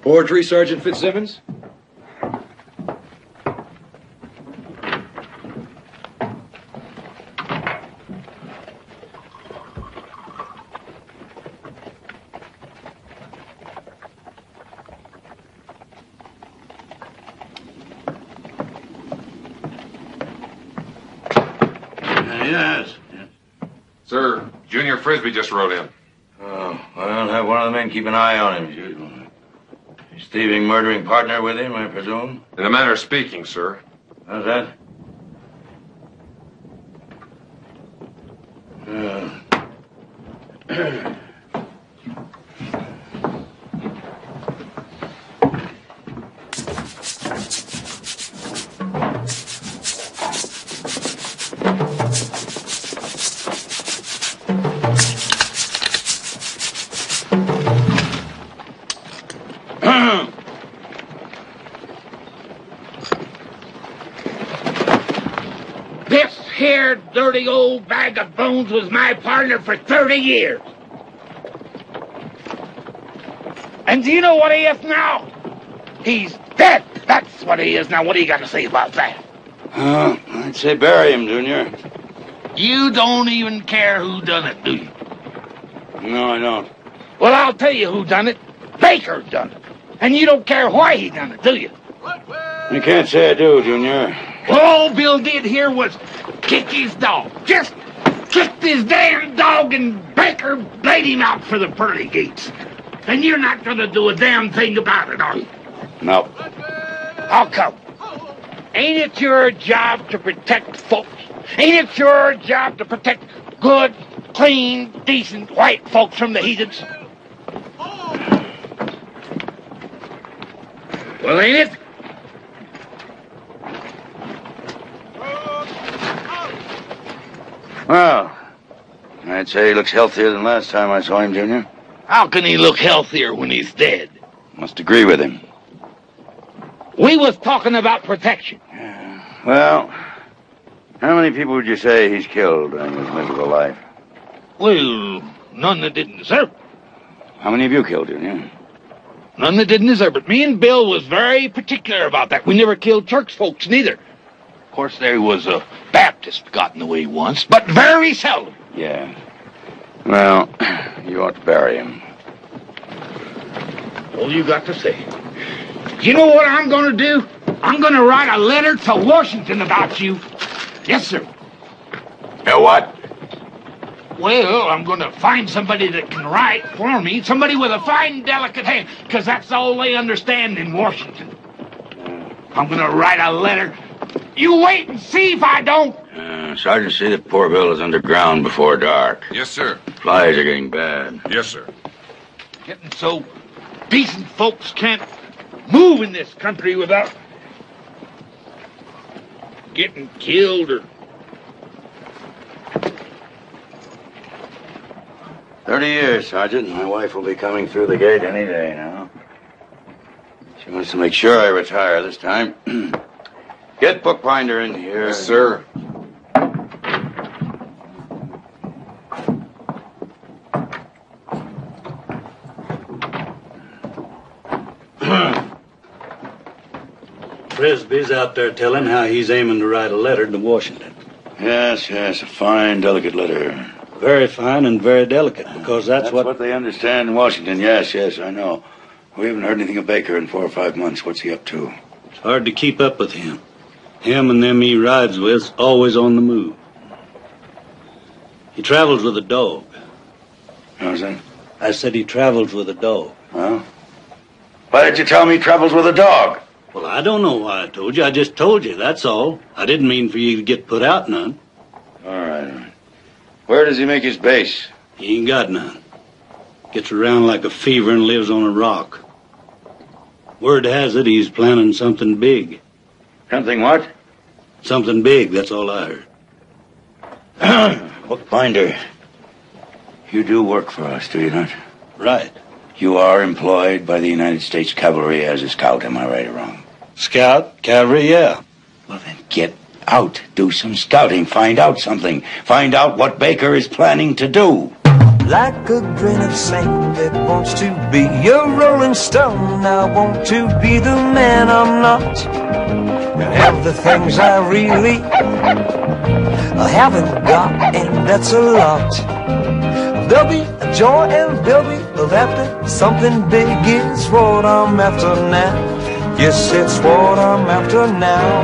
Forgery, Sergeant Fitzsimmons? Yes. Sir, Junior Frisbee just rode in. Oh, well, have one of the men keep an eye on him as usual. His thieving, murdering partner with him, I presume? In a manner of speaking, sir. How's that? This here dirty old bag of bones was my partner for 30 years. And do you know what he is now? He's dead. That's what he is now. What do you got to say about that? I'd say bury him, Junior. You don't even care who done it, do you? No, I don't. Well, I'll tell you who done it. Baker done it. And you don't care why he done it, do you? You can't say I do, Junior. Well, all Bill did here was kick his dog. Just kicked his damn dog, and Baker laid him out for the pearly gates. And you're not going to do a damn thing about it, are you? No. How come? Ain't it your job to protect folks? Ain't it your job to protect good, clean, decent white folks from the heathens? Well, ain't it? Well, I'd say he looks healthier than last time I saw him, Junior. How can he look healthier when he's dead? Must agree with him. We was talking about protection. Well, how many people would you say he's killed during his miserable life? Well, none that didn't deserve it. How many have you killed, Junior? None that didn't deserve it. Me and Bill was very particular about that. We never killed church folks, neither. Of course, there was a Baptist got in the way once, but very seldom. Yeah. Well, you ought to bury him. All you got to say. You know what I'm going to do? I'm going to write a letter to Washington about you. Yes, sir. What? Well, I'm going to find somebody that can write for me, somebody with a fine, delicate hand, because that's all they understand in Washington. I'm going to write a letter. You wait and see if I don't. Sergeant, see that poor Bill is underground before dark. Yes, sir. Flies are getting bad. Yes, sir. Getting so decent folks can't move in this country without getting killed or... 30 years, Sergeant. My wife will be coming through the gate any day now. She wants to make sure I retire this time. Get Bookbinder in here. Yes, sir. Frisbee's out there telling how he's aiming to write a letter to Washington. Yes, a fine, delicate letter. Very fine and very delicate, because that's what they understand in Washington. Yes, I know. We haven't heard anything of Baker in 4 or 5 months. What's he up to? It's hard to keep up with him. Him and them he rides with, always on the move. He travels with a dog. How's that? I said he travels with a dog. Well, why did you tell me he travels with a dog? Well, I don't know why I told you. I just told you, that's all. I didn't mean for you to get put out none. All right. Where does he make his base? He ain't got none. Gets around like a fever and lives on a rock. Word has it he's planning something big. Something what? Something big, that's all I heard. Bookbinder, you do work for us, do you not? Right. You are employed by the United States Cavalry as a scout, am I right or wrong? Scout, cavalry, yeah. Well, then get out. Do some scouting. Find out something. Find out what Baker is planning to do. Like a grain of sand that wants to be a rolling stone, I want to be the man I'm not, and have the things I really haven't got, and that's a lot. There'll be a joy and there'll be a laughter. Something big is what I'm after now. Yes, it's what I'm after now.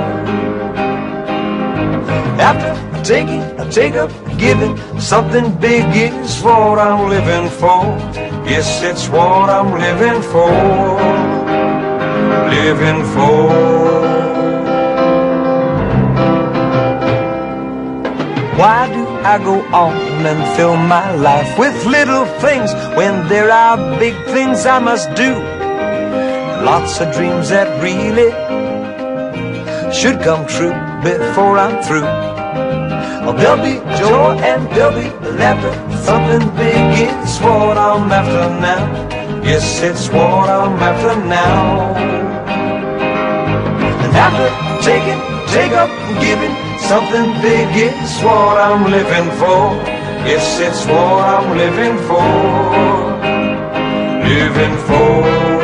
After taking, I take up, giving. Something big is what I'm living for. Yes, it's what I'm living for. Living for. Why do I go on and fill my life with little things when there are big things I must do? Lots of dreams that really should come true before I'm through. Oh, there'll be joy and there'll be laughter. Something big is what I'm after now. Yes, it's what I'm after now. And after taking, take up, giving, something big is what I'm living for. Yes, it's what I'm living for. Living for.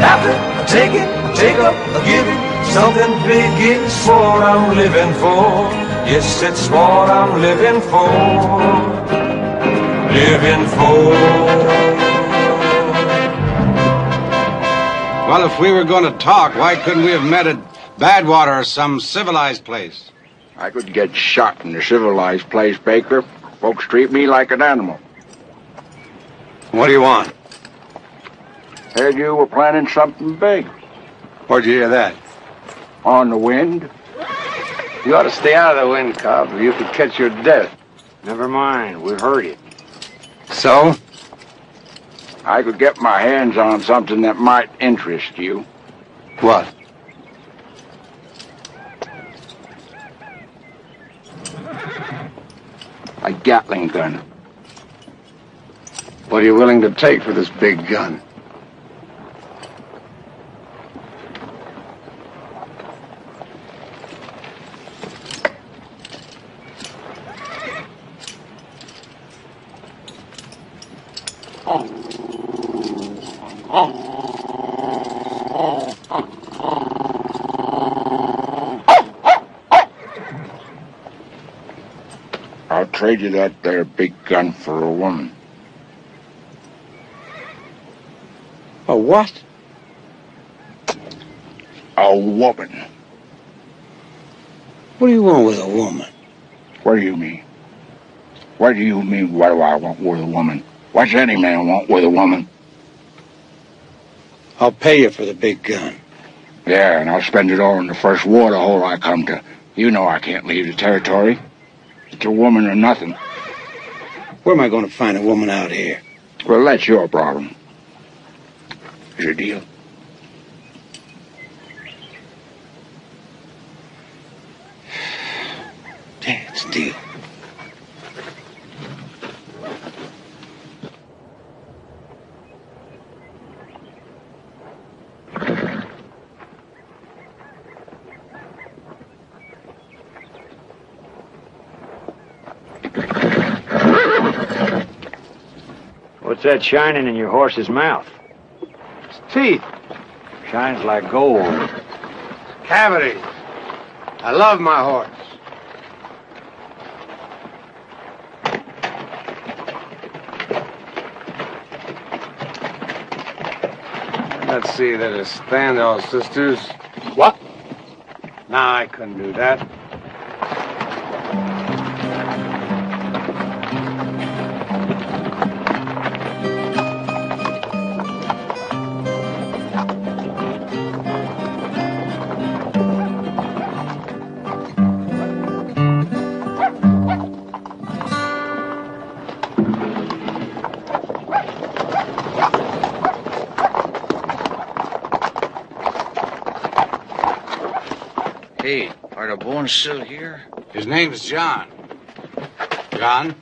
After taking, take up, giving, something big is what I'm living for. Yes, it's what I'm living for. Living for. Well, if we were going to talk, why couldn't we have met at Badwater or some civilized place? I could get shot in a civilized place, Baker. Folks treat me like an animal. What do you want? Heard you were planning something big. Where'd you hear that? On the wind. You ought to stay out of the wind, Cobb, or you could catch your death. Never mind, we heard it. So? I could get my hands on something that might interest you. What? A Gatling gun. What are you willing to take for this big gun? I'll trade you that there big gun for a woman. A what? A woman. What do you want with a woman? What do you mean? What do you mean, what do I want with a woman? What's any man want with a woman? I'll pay you for the big gun. Yeah, and I'll spend it all in the first water hole I come to. You know I can't leave the territory. It's a woman or nothing. Where am I going to find a woman out here? Well, that's your problem. Is your deal? Yeah, it's a deal. What's that shining in your horse's mouth? teeth. Shines like gold. Cavity. I love my horse. Let's see, that is Standall sisters. What? Nah, I couldn't do that. Hey, are the bones still here? His name's John. John?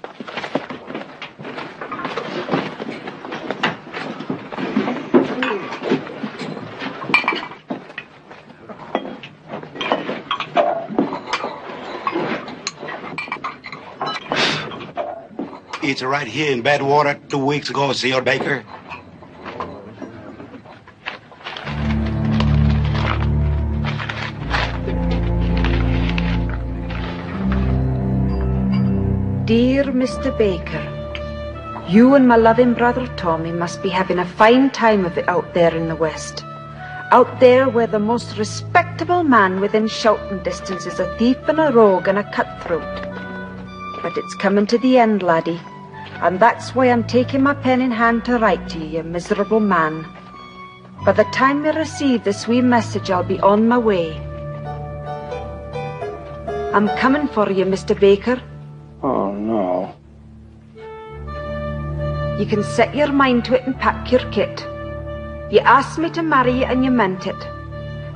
It's right here in Badwater 2 weeks ago, Senor Baker. Dear Mr. Baker, you and my loving brother Tommy must be having a fine time of it out there in the West. Out there where the most respectable man within shouting distance is a thief and a rogue and a cutthroat. But it's coming to the end, laddie, and that's why I'm taking my pen in hand to write to you, you miserable man. By the time you receive this wee message, I'll be on my way. I'm coming for you, Mr. Baker. Oh, no. You can set your mind to it and pack your kit. You asked me to marry you and you meant it.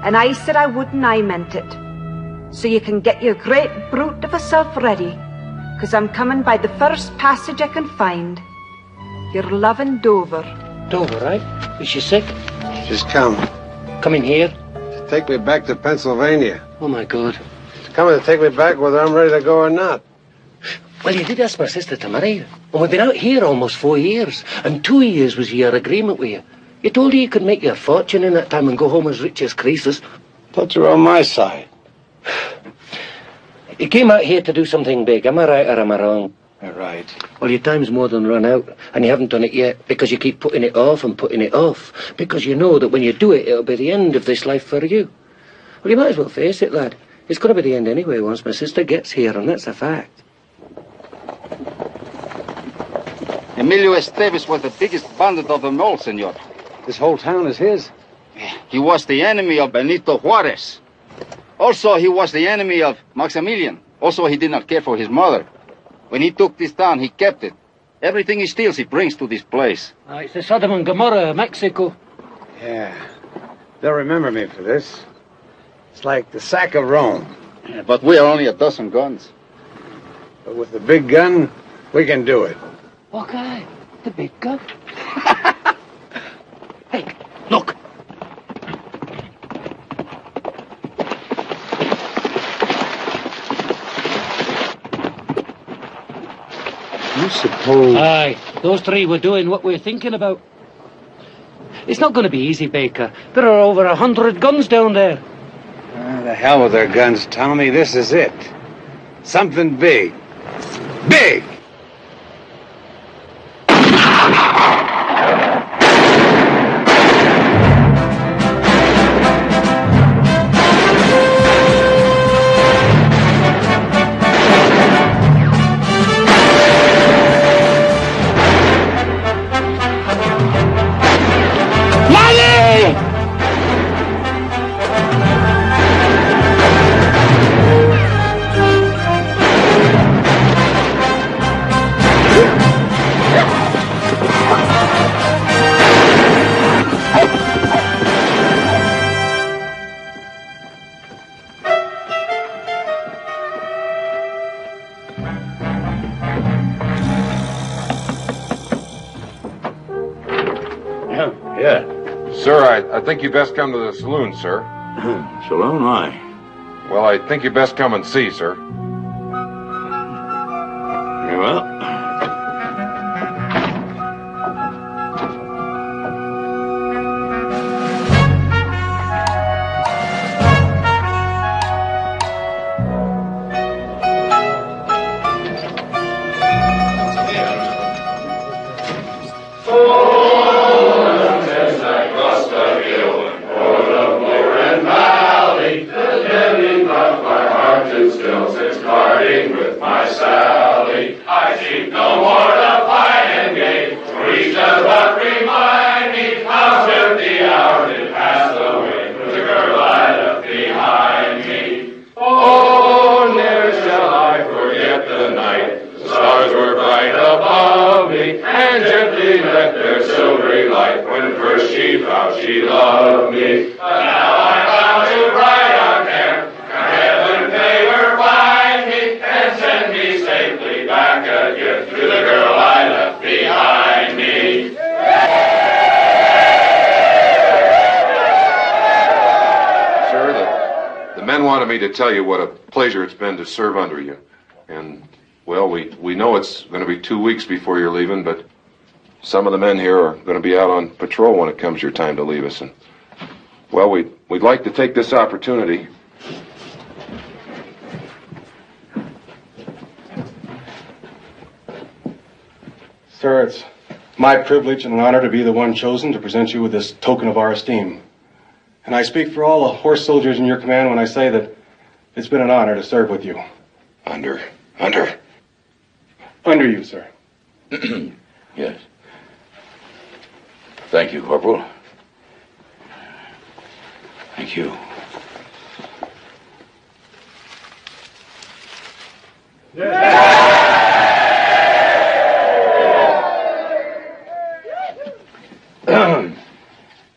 And I said I would and I meant it. So you can get your great brute of a self ready, 'cause I'm coming by the first passage I can find. Your loving Dover. Dover, right? Is she sick? She's come. Coming here? To take me back to Pennsylvania. Oh, my God. She's coming to take me back whether I'm ready to go or not. Well, you did ask my sister to marry you. And we've been out here almost 4 years. And 2 years was your agreement with you. You told her you could make your fortune in that time and go home as rich as Croesus. Thought you were on my side. You came out here to do something big. Am I right or am I wrong? You're right. Well, your time's more than run out. And you haven't done it yet because you keep putting it off and putting it off. Because you know that when you do it, it'll be the end of this life for you. Well, you might as well face it, lad. It's going to be the end anyway once my sister gets here, and that's a fact. Emilio Estevez was the biggest bandit of them all, senor. This whole town is his? He was the enemy of Benito Juarez. Also, he was the enemy of Maximilian. Also, he did not care for his mother. When he took this town, he kept it. Everything he steals, he brings to this place. It's the Sodom and Gomorrah of Mexico. Yeah. They'll remember me for this. It's like the sack of Rome. Yeah, but we are only a dozen guns. But with the big gun, we can do it. What guy? The big gun? Hey, look. You suppose... Aye, those three were doing what we're thinking about. It's not going to be easy, Baker. There are over 100 guns down there. The hell with their guns, Tommy. This is it. Something big. Big! Sir, I think you best come to the saloon, sir. Saloon, why? Well, I think you best come and see, sir. Very well. believed how she loved me. But now I found to bright on hair. Heaven favor find me and send me safely back again to the girl I left behind me. Sir, the men wanted me to tell you what a pleasure it's been to serve under you. And, well, we know it's going to be 2 weeks before you're leaving, but some of the men here are going to be out on patrol when it comes your time to leave us. And, well, we'd like to take this opportunity. Sir, it's my privilege and an honor to be the one chosen to present you with this token of our esteem. And I speak for all the horse soldiers in your command when I say that it's been an honor to serve with you. Under you, sir. Yes. Thank you, Corporal. Thank you.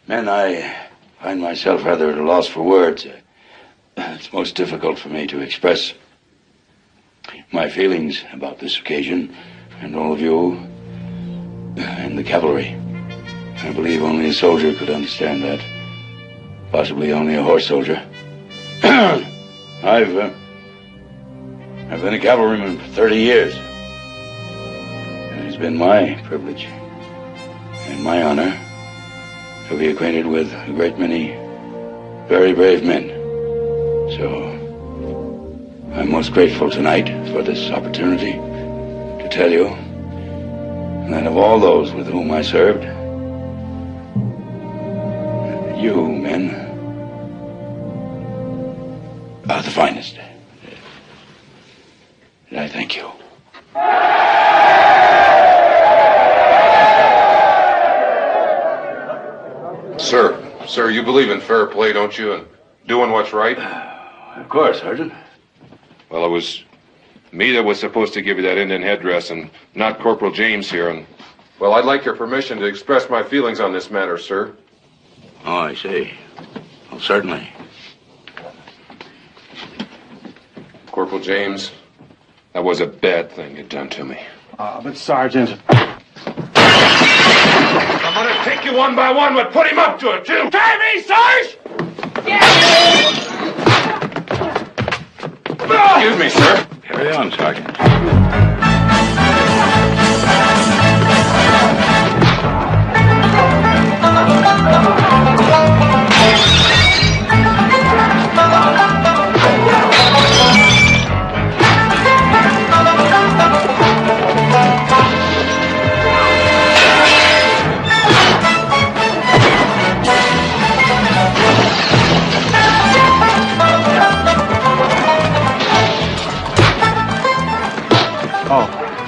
Men, I find myself rather at a loss for words. It's most difficult for me to express my feelings about this occasion and all of you and the cavalry. I believe only a soldier could understand that. Possibly only a horse soldier. I've been a cavalryman for 30 years. And it's been my privilege and my honor to be acquainted with a great many very brave men. So I'm most grateful tonight for this opportunity to tell you that of all those with whom I served, you men are the finest. And I thank you. Sir, you believe in fair play, don't you, and doing what's right? Of course, Sergeant. Well, it was me that was supposed to give you that Indian headdress and not Corporal James here, and, well, I'd like your permission to express my feelings on this matter, sir. Oh, I see. Well, certainly. Corporal James, that was a bad thing you'd done to me. But Sergeant... I'm gonna take you one by one, but put him up to it, too! Try me, Sarge! Excuse me, sir. Carry on, Sergeant.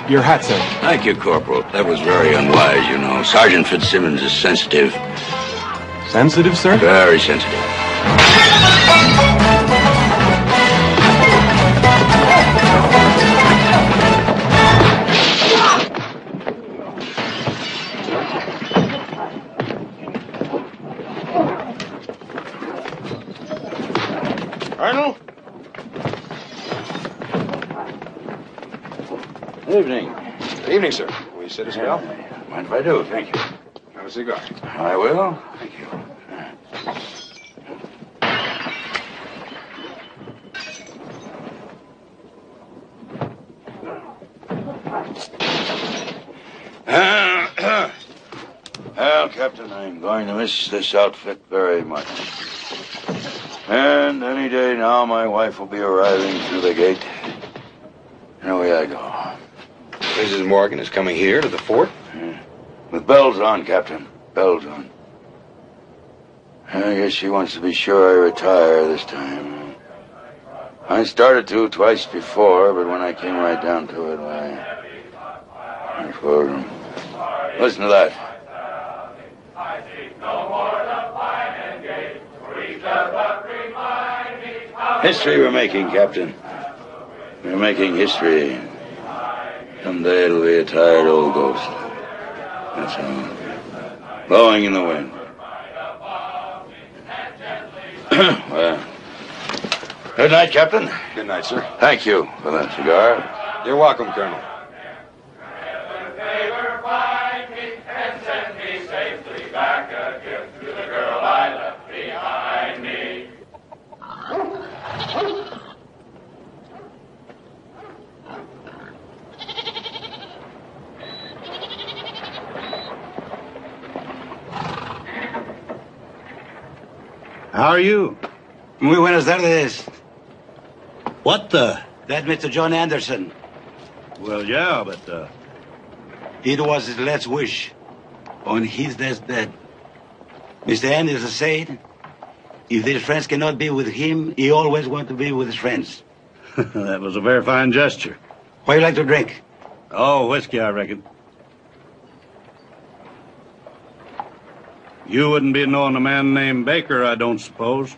Your hat, sir. Thank you, Corporal. That was very unwise, you know. Sergeant Fitzsimmons is sensitive. Sensitive, sir? Very sensitive. Arnold? Good evening. Good evening, sir. Will you sit as well? Mind if I do? Thank you. Have a cigar. I will. Thank you. Well, Captain, I'm going to miss this outfit very much. And any day now, my wife will be arriving through the gate. And away I go. Mrs. Morgan is coming here to the fort? Yeah. With bells on, Captain. Bells on. I guess she wants to be sure I retire this time. I started to twice before, but when I came right down to it, I told him. Listen to that. History we're making, Captain. We're making history. Someday it'll be a tired old ghost. That's all. Blowing in the wind. Good night, Captain. Good night, sir. Thank you for that cigar. You're welcome, Colonel. How are you? Muy buenas tardes. What the? That's Mr. John Anderson. Well, yeah, but, It was his last wish on his deathbed. Mr. Anderson said, if his friends cannot be with him, he always wants to be with his friends. that was a very fine gesture. What do you like to drink? Oh, whiskey, I reckon. You wouldn't be knowing a man named Baker, I don't suppose.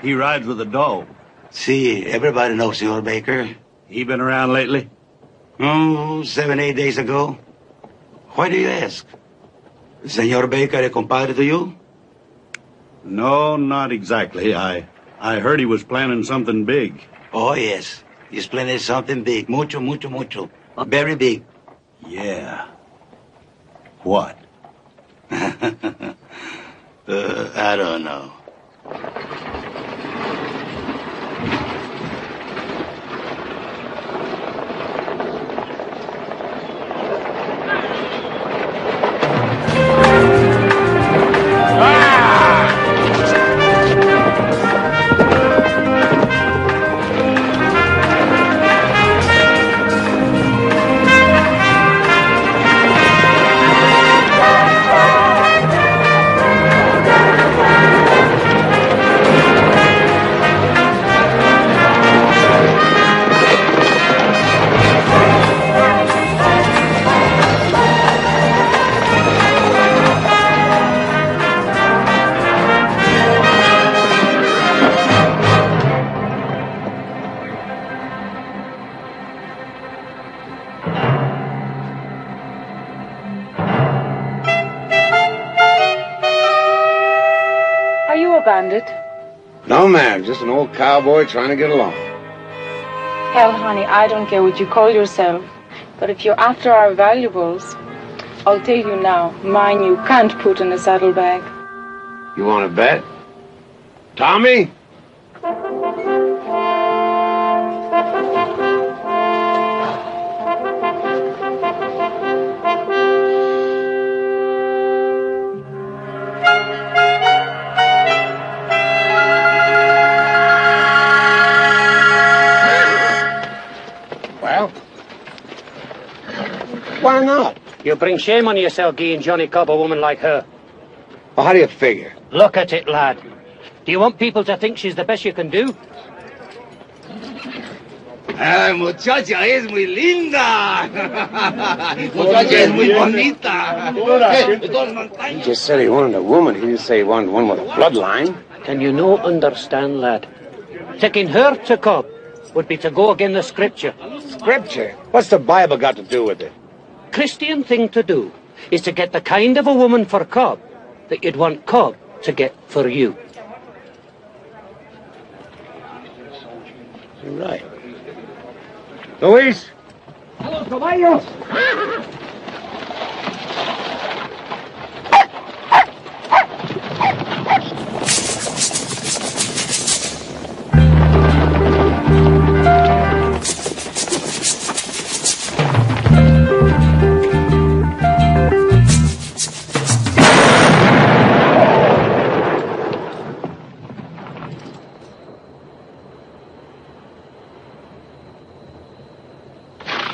He rides with a dog. See, everybody knows Senor Baker. He been around lately? Oh, 7, 8 days ago. Why do you ask? Senor Baker a compadre to you? No, not exactly. I heard he was planning something big. Oh, yes. He's planning something big. Mucho, mucho, mucho. Very big. Yeah. What? I don't know. No, ma'am. Just an old cowboy trying to get along. Hell, honey, I don't care what you call yourself. But if you're after our valuables, I'll tell you now, mine you can't put in a saddlebag. You want to bet? Tommy? Why not? You bring shame on yourself, giving Johnny Cobb a woman like her. Well, how do you figure? Look at it, lad. Do you want people to think she's the best you can do? Ah, muchacha es muy linda. Muchacha es muy bonita. He just said he wanted a woman. He didn't say he wanted one with a bloodline. Can you no understand, lad? Taking her to Cobb would be to go against the scripture. Scripture? What's the Bible got to do with it? Christian thing to do is to get the kind of a woman for Cobb that you'd want Cobb to get for you. You're right. Luis? Hello, caballos.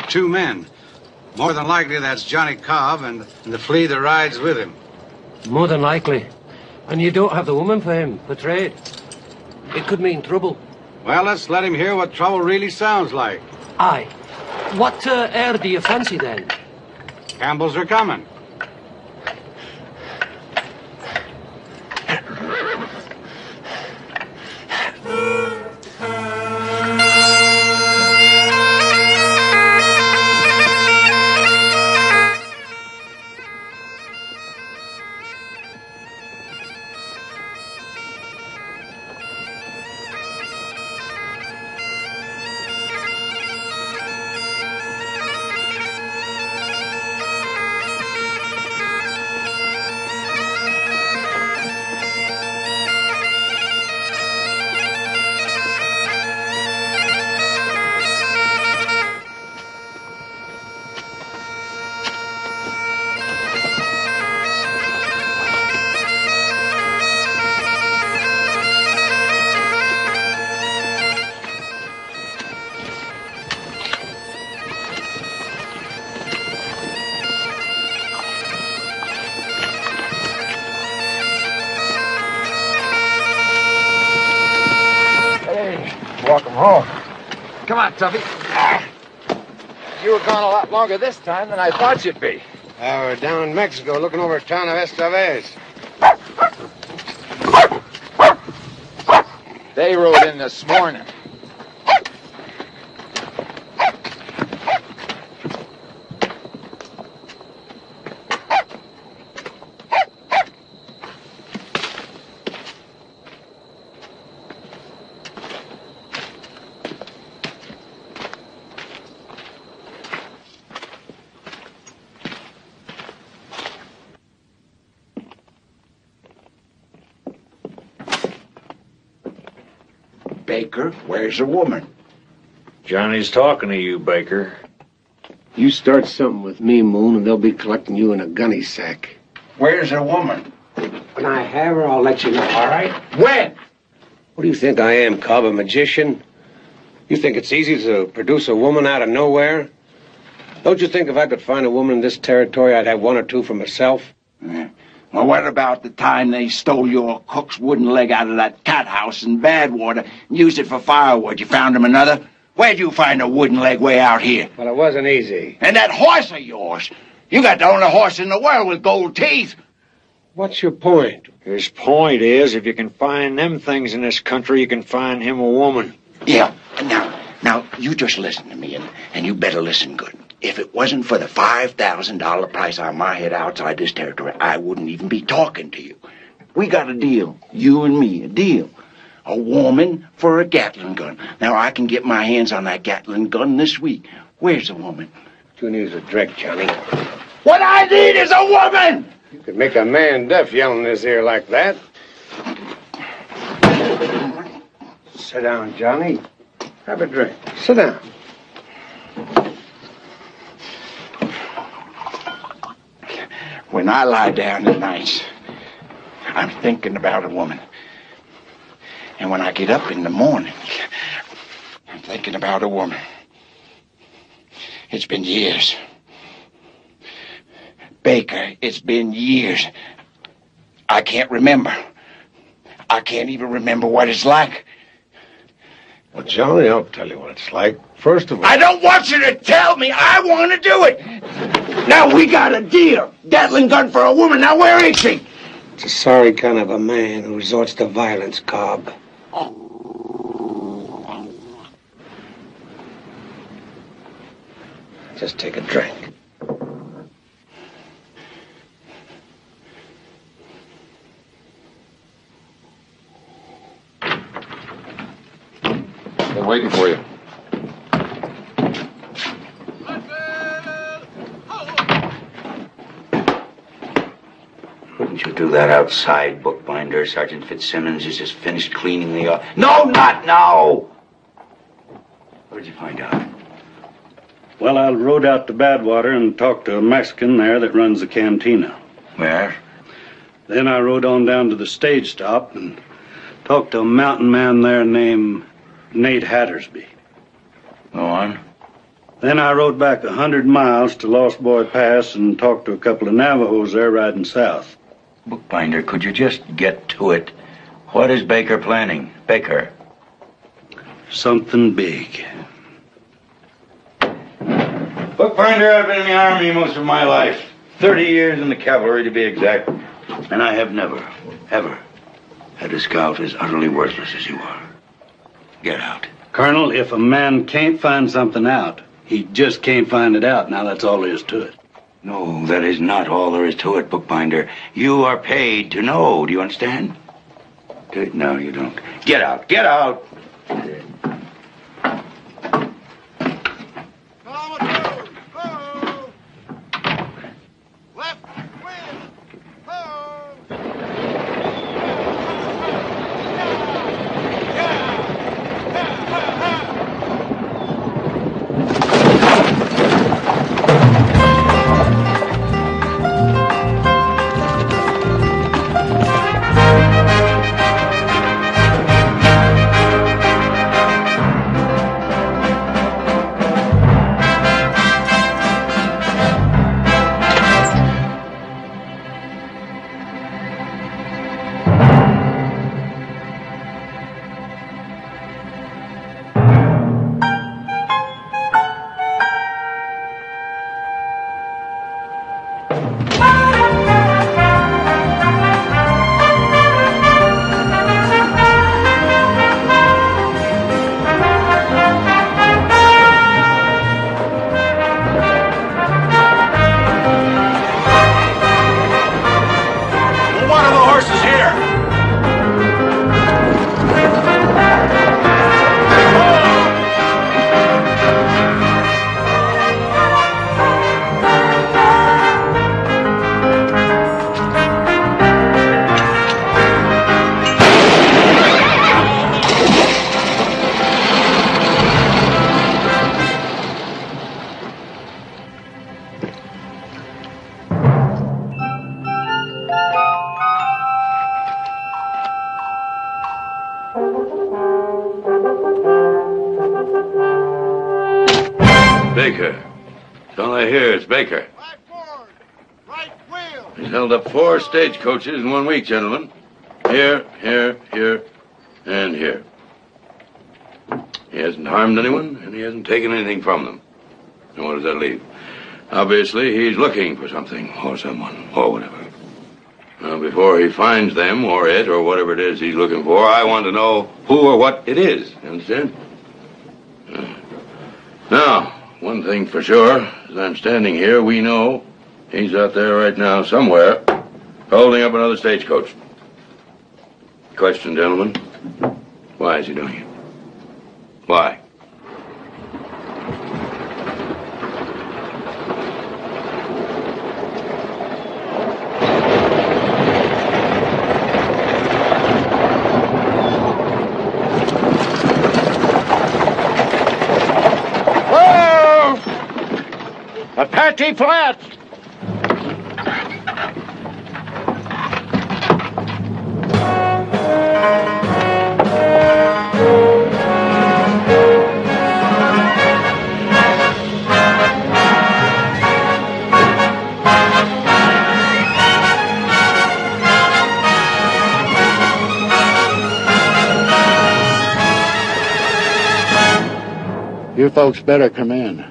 Two men. More than likely that's Johnny Cobb and the flea that rides with him. More than likely. And you don't have the woman for him, betrayed. It could mean trouble. Well, let's let him hear what trouble really sounds like. Aye. What air do you fancy, then? Campbells are coming. Welcome home. Come on, Tuffy. You were gone a lot longer this time than I thought you'd be. We're down in Mexico looking over a town of Estevez. They rode in this morning. Baker, where's the woman? Johnny's talking to you, Baker. You start something with me, Moon, and they'll be collecting you in a gunny sack. Where's the woman? When I have her, I'll let you know, all right? When? What do you think I am, Cobb, a magician? You think it's easy to produce a woman out of nowhere? Don't you think if I could find a woman in this territory, I'd have one or two for myself? Well, what about the time they stole your cook's wooden leg out of that cat house in Badwater and used it for firewood? You found him another? Where'd you find a wooden leg way out here? Well, it wasn't easy. And that horse of yours? You got the only horse in the world with gold teeth. What's your point? His point is, if you can find them things in this country, you can find him a woman. Yeah. Now, you just listen to me, and you better listen good. If it wasn't for the $5,000 price on my head outside this territory, I wouldn't even be talking to you. We got a deal, you and me, a deal. A woman for a Gatling gun. Now, I can get my hands on that Gatling gun this week. Where's the woman? You need a drink, Johnny. What I need is a woman! You could make a man deaf yelling in his ear like that. Sit down, Johnny. Have a drink. Sit down. When I lie down at night, I'm thinking about a woman. And when I get up in the morning, I'm thinking about a woman. It's been years. Baker, it's been years. I can't remember. I can't even remember what it's like. Well, Johnny, I'll tell you what it's like. First of all... I don't want you to tell me. I want to do it. Now, we got a deal. Gatling gun for a woman. Now, where is she? It's a sorry kind of a man who resorts to violence, Cobb. Just take a drink. Been waiting for you. Couldn't you do that outside, bookbinder? Sergeant Fitzsimmons has just finished cleaning the office. No, not now! What did you find out? Well, I rode out to Badwater and talked to a Mexican there that runs the cantina. Where? Then I rode on down to the stage stop and talked to a mountain man there named Nate Hattersby. Go on. Then I rode back 100 miles to Lost Boy Pass and talked to a couple of Navajos there riding south. Bookbinder, could you just get to it? What is Baker planning? Baker? Something big. Bookbinder, I've been in the Army most of my life. 30 years in the cavalry, to be exact. And I have never, ever had a scout as utterly worthless as you are. Get out. Colonel, if a man can't find something out, he just can't find it out. Now, that's all there is to it. No, that is not all there is to it, Bookbinder. You are paid to know. Do you understand? No, you don't. Get out. Get out. Baker. That's all I hear. It's Baker. He's held up 4 stagecoaches in 1 week, gentlemen. Here, here, here, and here. He hasn't harmed anyone, and he hasn't taken anything from them. And what does that leave? Obviously, he's looking for something, or someone, or whatever. Now, before he finds them, or it, or whatever it is he's looking for, I want to know who or what it is. You understand? Now, one thing for sure, as I'm standing here, we know he's out there right now somewhere, holding up another stagecoach. Question, gentlemen, why is he doing it? Why? Apache Flats! You folks better come in.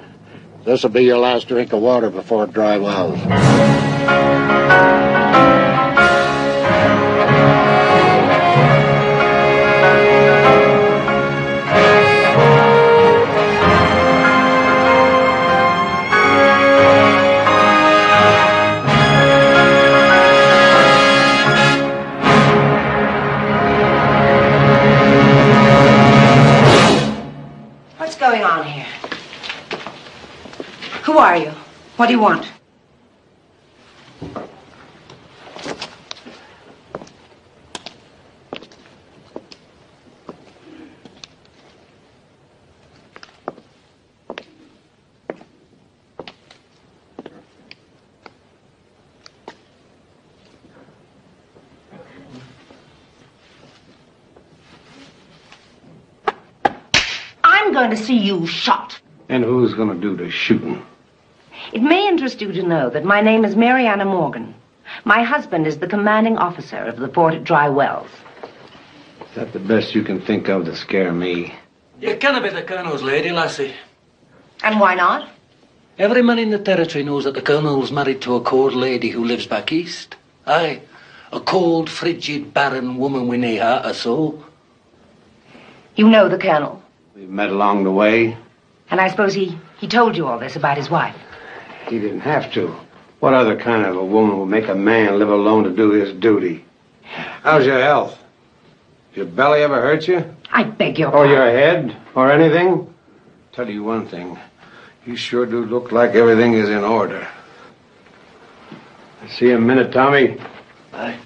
This'll be your last drink of water before dry wells. What's going on here? Who are you? What do you want? I'm going to see you shot. And who's going to do the shooting? It may interest you to know that my name is Mariana Morgan. My husband is the commanding officer of the fort at Dry Wells. Is that the best you can think of to scare me? You can't be the Colonel's lady, lassie. And why not? Every man in the territory knows that the Colonel's married to a cold lady who lives back east. Aye, a cold, frigid, barren woman with nae heart or soul. You know the Colonel. We've met along the way. And I suppose he told you all this about his wife. He didn't have to. What other kind of a woman would make a man live alone to do his duty? How's your health? Your belly ever hurt you? I beg your Or pardon. your head? Or anything? Tell you one thing. You sure do look like everything is in order. See you in a minute, Tommy. Aye.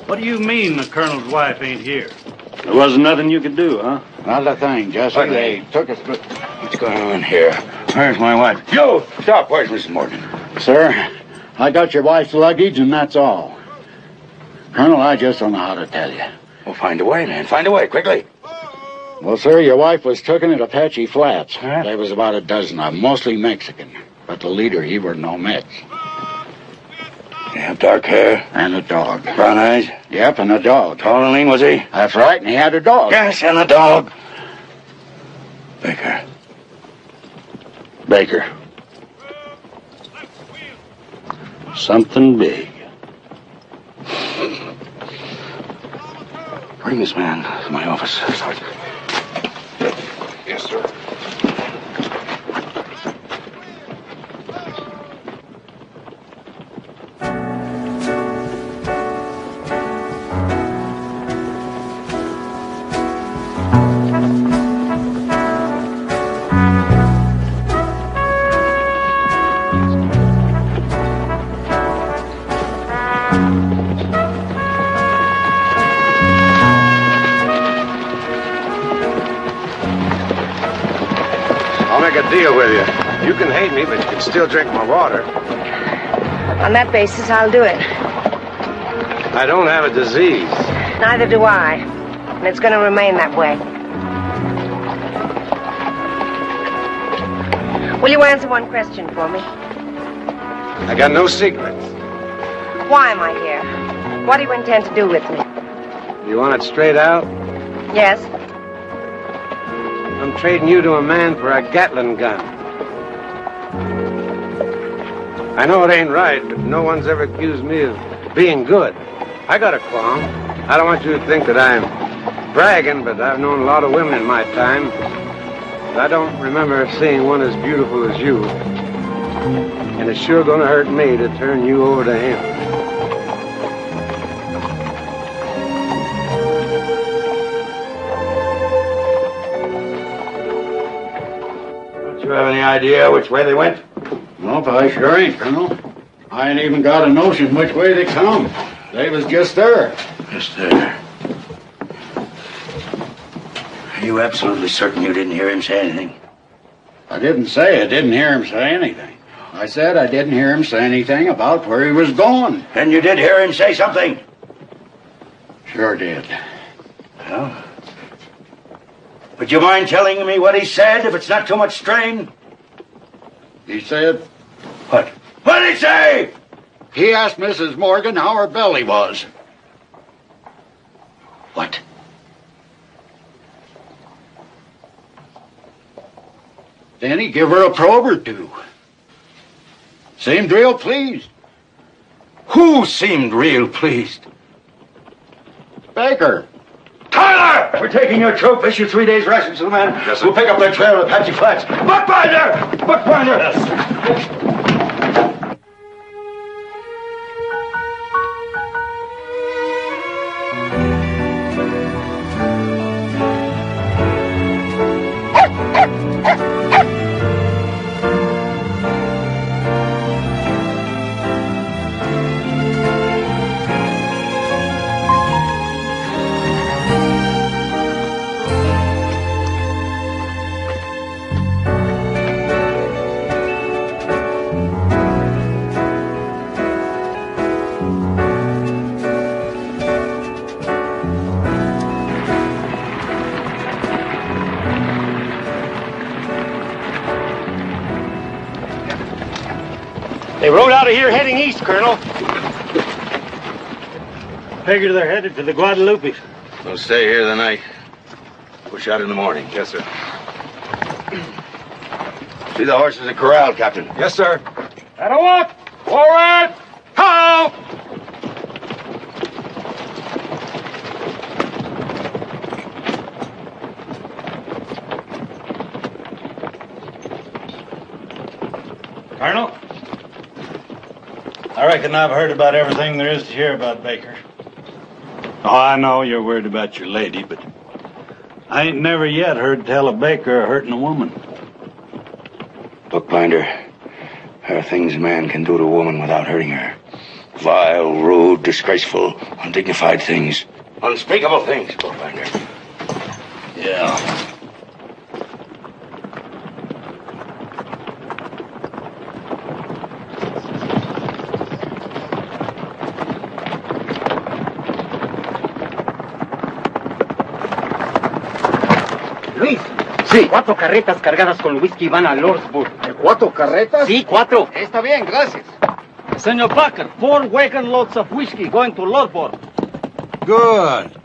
What do you mean the Colonel's wife ain't here? There wasn't nothing you could do, huh? Not a thing, Jesse. They took us. What's going on here? Where's my wife? You! Stop! Where's Mrs. Morgan? Sir, I got your wife's luggage, and that's all. Colonel, I just don't know how to tell you. Well, find a way, man. Find a way, quickly. Well, sir, your wife was taken at Apache Flats. There was about a dozen of them, mostly Mexican. But the leader, he were no Mex. You have dark hair? And a dog. Brown eyes? Yep, and a dog. Tall and lean, was he? That's right, and he had a dog. Yes, and a dog. Baker. Baker. Something big. Bring this man to my office, Sergeant. Yes, sir. make a deal with you. You can hate me, but you can still drink my water. On that basis, I'll do it. I don't have a disease. Neither do I. And it's going to remain that way. Will you answer one question for me? I got no secrets. Why am I here? What do you intend to do with me? You want it straight out? Yes? I'm trading you to a man for a Gatling gun. I know it ain't right, but no one's ever accused me of being good. I got a qualm. I don't want you to think that I'm bragging, but I've known a lot of women in my time. But I don't remember seeing one as beautiful as you. And it's sure gonna hurt me to turn you over to him. Don't you have any idea which way they went? Nope, I sure ain't, Colonel. I ain't even got a notion which way they come. They was just there. Just there. Are you absolutely certain you didn't hear him say anything? I didn't say I didn't hear him say anything. I said I didn't hear him say anything about where he was going. And you did hear him say something? Sure did. Well, would you mind telling me what he said, if it's not too much strain? He said... What? What did he say? He asked Mrs. Morgan how her belly was. What? Then he give her a probe or two. Seemed real pleased. Who seemed real pleased? Baker. Tyler! We're taking your troop. Issue 3 days' rations to the men. Yes, sir. We'll pick up their trail at Apache Flats. Bookbinder! Bookbinder! Yes. They rode out of here heading east, Colonel. Figure they're headed to the Guadalupes. We'll stay here the night. Push out in the morning. Yes, sir. See the horses at corral, Captain. Yes, sir. At a walk! Forward! How! Colonel, I reckon I've heard about everything there is to hear about Baker. Oh, I know you're worried about your lady, but I ain't never yet heard tell of Baker hurting a woman. Bookbinder, there are things a man can do to a woman without hurting her. Vile, rude, disgraceful, undignified things. Unspeakable things, Bookbinder. Yeah. Luis, sí. 4 carretas cargadas con whisky van a Lordsburg. ¿4 carretas? Sí, 4. Está bien, gracias. Senor Parker, 4 wagon loads of whiskey going to Lordsburg. Good.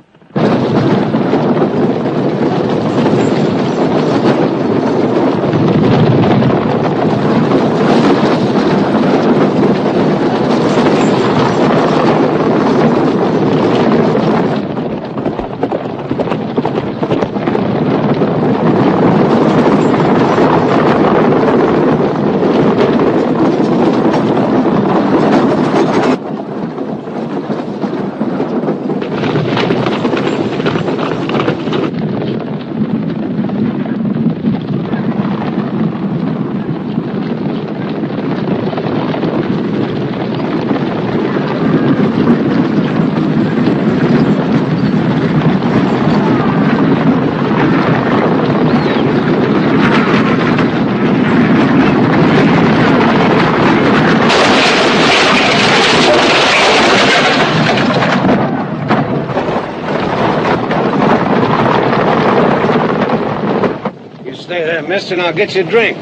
Stay there, mister, and I'll get you a drink.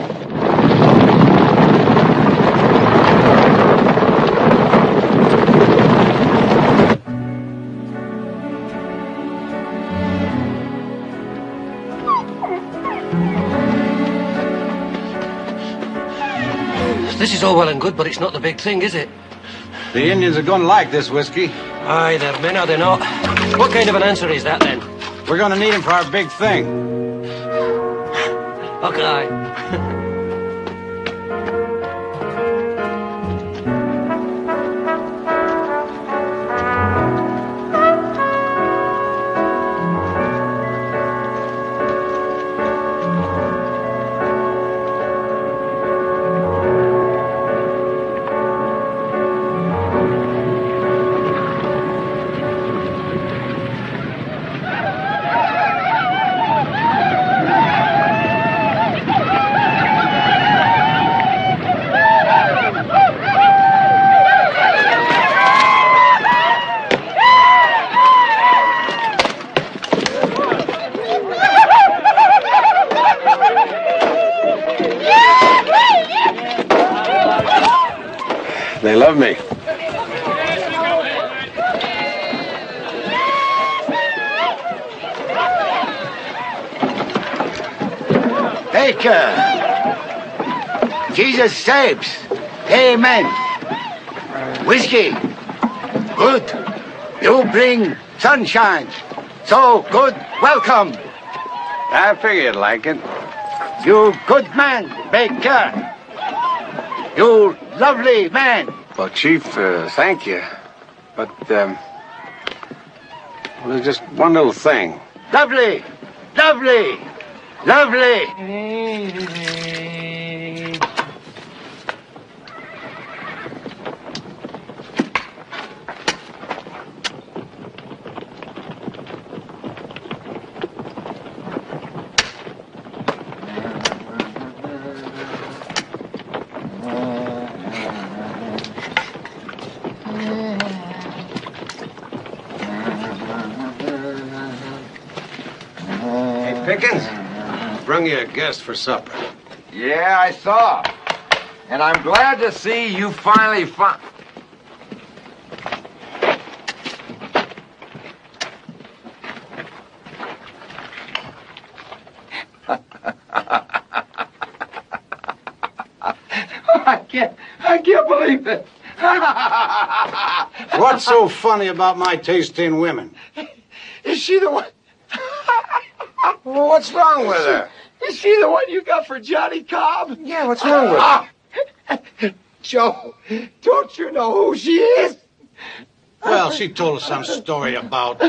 This is all well and good, but it's not the big thing, is it? The Indians are going to like this whiskey. Aye, they're men, are they not? What kind of an answer is that, then? We're going to need him for our big thing. Okay. They love me. Baker! Jesus saves. Amen. Whiskey. Good. You bring sunshine. So good. Welcome. I figured you'd like it. You good man, Baker. You lovely man. Well, Chief, thank you. But, well, there's just one little thing. Lovely. Lovely. Lovely. Pickens, brung you a guest for supper. Yeah, I saw. And I'm glad to see you finally found... I can't believe it. What's so funny about my taste in women? Is she the one? Well, what's wrong with her? Is she the one you got for Johnny Cobb? Yeah, what's wrong with her? Joe, don't you know who she is? Well, she told us some story about...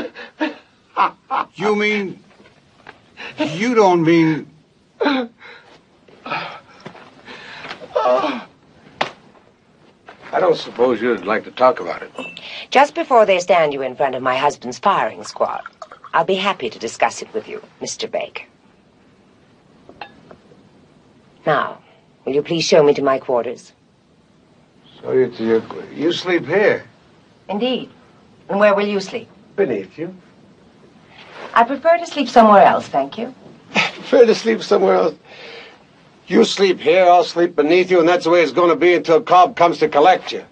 You mean... You don't mean... I don't suppose you'd like to talk about it. Just before they stand you in front of my husband's firing squad, I'll be happy to discuss it with you, Mr. Baker. Now, will you please show me to my quarters? So you sleep here? Indeed. And where will you sleep? Beneath you. I prefer to sleep somewhere else, thank you. Prefer to sleep somewhere else. You sleep here, I'll sleep beneath you, and that's the way it's going to be until Cobb comes to collect you.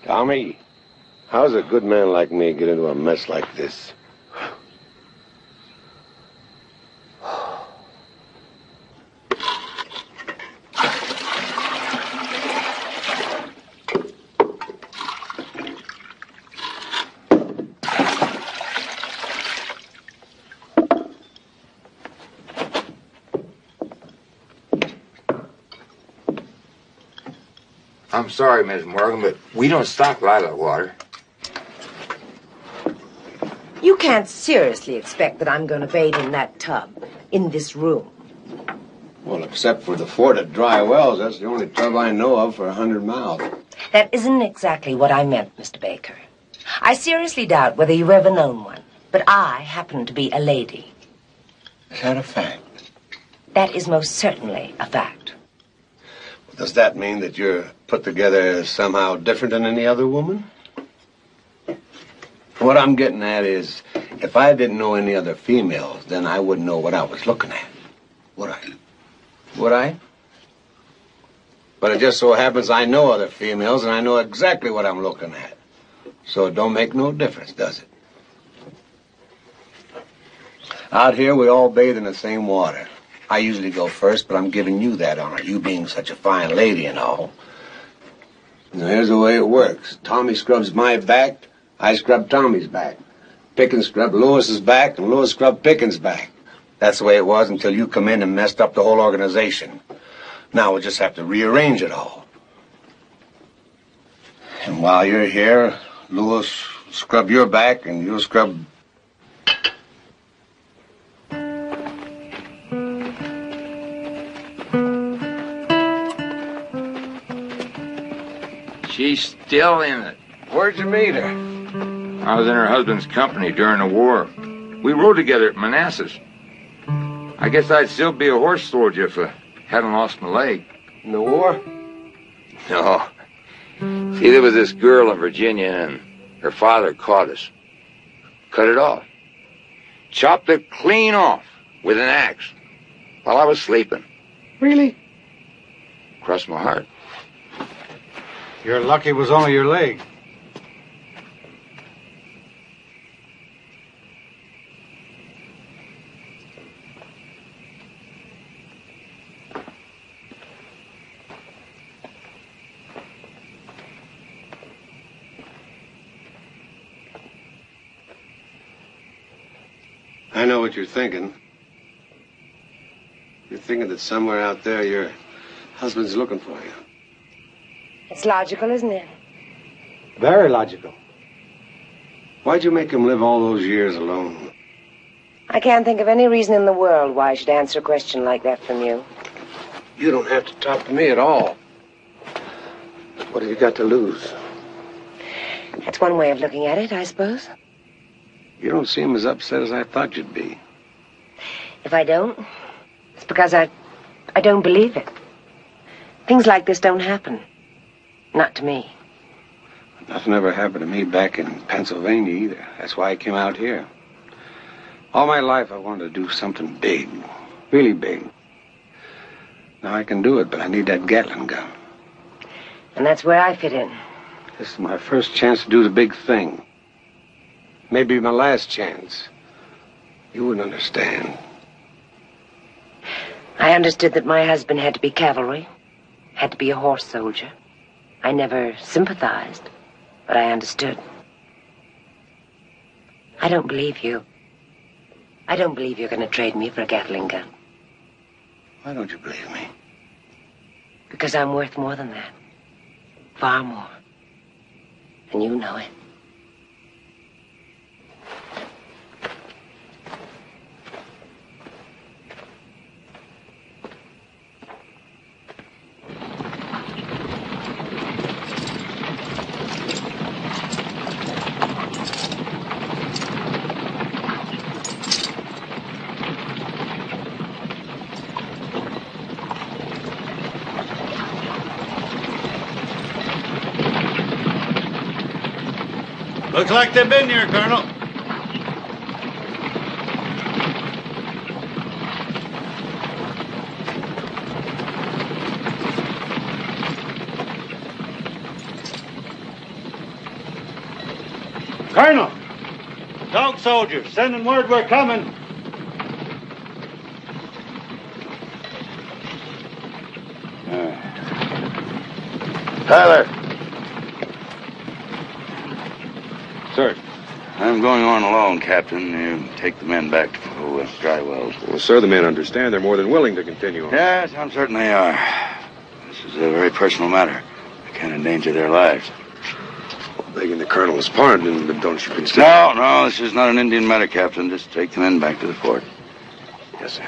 Tommy, how's a good man like me get into a mess like this? I'm sorry, Miss Morgan, but we don't stock lilac water. You can't seriously expect that I'm going to bathe in that tub, in this room. Well, except for the fort at Dry Wells, that's the only tub I know of for 100 miles. That isn't exactly what I meant, Mr. Baker. I seriously doubt whether you've ever known one. But I happen to be a lady. Is that a fact? That is most certainly a fact. Does that mean that you're put together somehow different than any other woman? What I'm getting at is, if I didn't know any other females, then I wouldn't know what I was looking at. Would I? Would I? But it just so happens I know other females, and I know exactly what I'm looking at. So it don't make no difference, does it? Out here, we all bathe in the same water. I usually go first, but I'm giving you that honor, you being such a fine lady and all. Now, here's the way it works. Tommy scrubs my back, I scrub Tommy's back. Pickens scrubbed Lewis's back, and Lewis scrubbed Pickens' back. That's the way it was until you come in and messed up the whole organization. Now we'll just have to rearrange it all. And while you're here, Lewis will scrub your back, and you'll scrub... She's still in it. Where'd you meet her? I was in her husband's company during the war. We rode together at Manassas. I guess I'd still be a horse soldier if I hadn't lost my leg. In the war? No. See, there was this girl in Virginia, and her father caught us. Cut it off. Chopped it clean off with an axe while I was sleeping. Really? Crossed my heart. You're lucky it was only your leg. I know what you're thinking. You're thinking that somewhere out there your husband's looking for you. It's logical, isn't it? Very logical. Why'd you make him live all those years alone? I can't think of any reason in the world why I should answer a question like that from you. You don't have to talk to me at all. What have you got to lose? That's one way of looking at it, I suppose. You don't seem as upset as I thought you'd be. If I don't, it's because I don't believe it. Things like this don't happen. Not to me. Nothing ever happened to me back in Pennsylvania either. That's why I came out here. All my life I wanted to do something big. Really big. Now I can do it, but I need that Gatling gun. And that's where I fit in. This is my first chance to do the big thing. Maybe my last chance. You wouldn't understand. I understood that my husband had to be cavalry, had to be a horse soldier. I never sympathized, but I understood. I don't believe you. I don't believe you're going to trade me for a Gatling gun. Why don't you believe me? Because I'm worth more than that. Far more. And you know it. Looks like they've been here, Colonel. Colonel! Dog soldiers, sending word we're coming. Tyler. Sir. I'm going on alone, Captain. You take the men back to Dry Wells. Well, sir, the men understand. They're more than willing to continue on. Yes, I'm certain they are. This is a very personal matter. I can't endanger their lives. Well, begging the colonel's pardon, but don't you consider... No, this is not an Indian matter, Captain. Just take the men back to the fort. Yes, sir.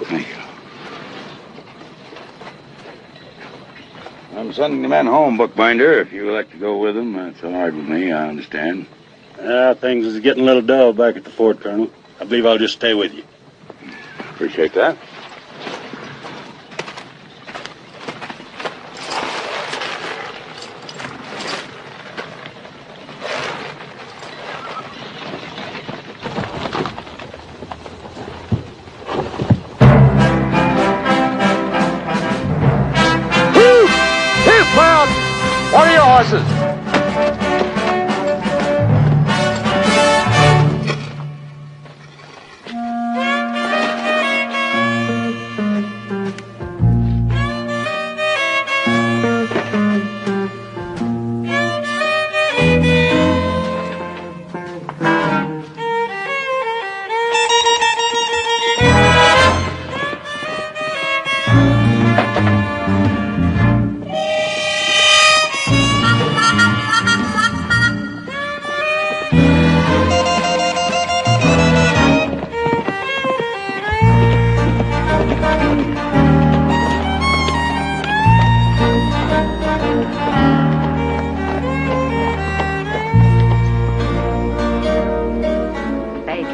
Thank you. I'm sending the men home, Bookbinder. If you elect to go with them, that's all right with me, I understand. Things is getting a little dull back at the fort, Colonel. I believe I'll just stay with you. Appreciate that. What are your horses?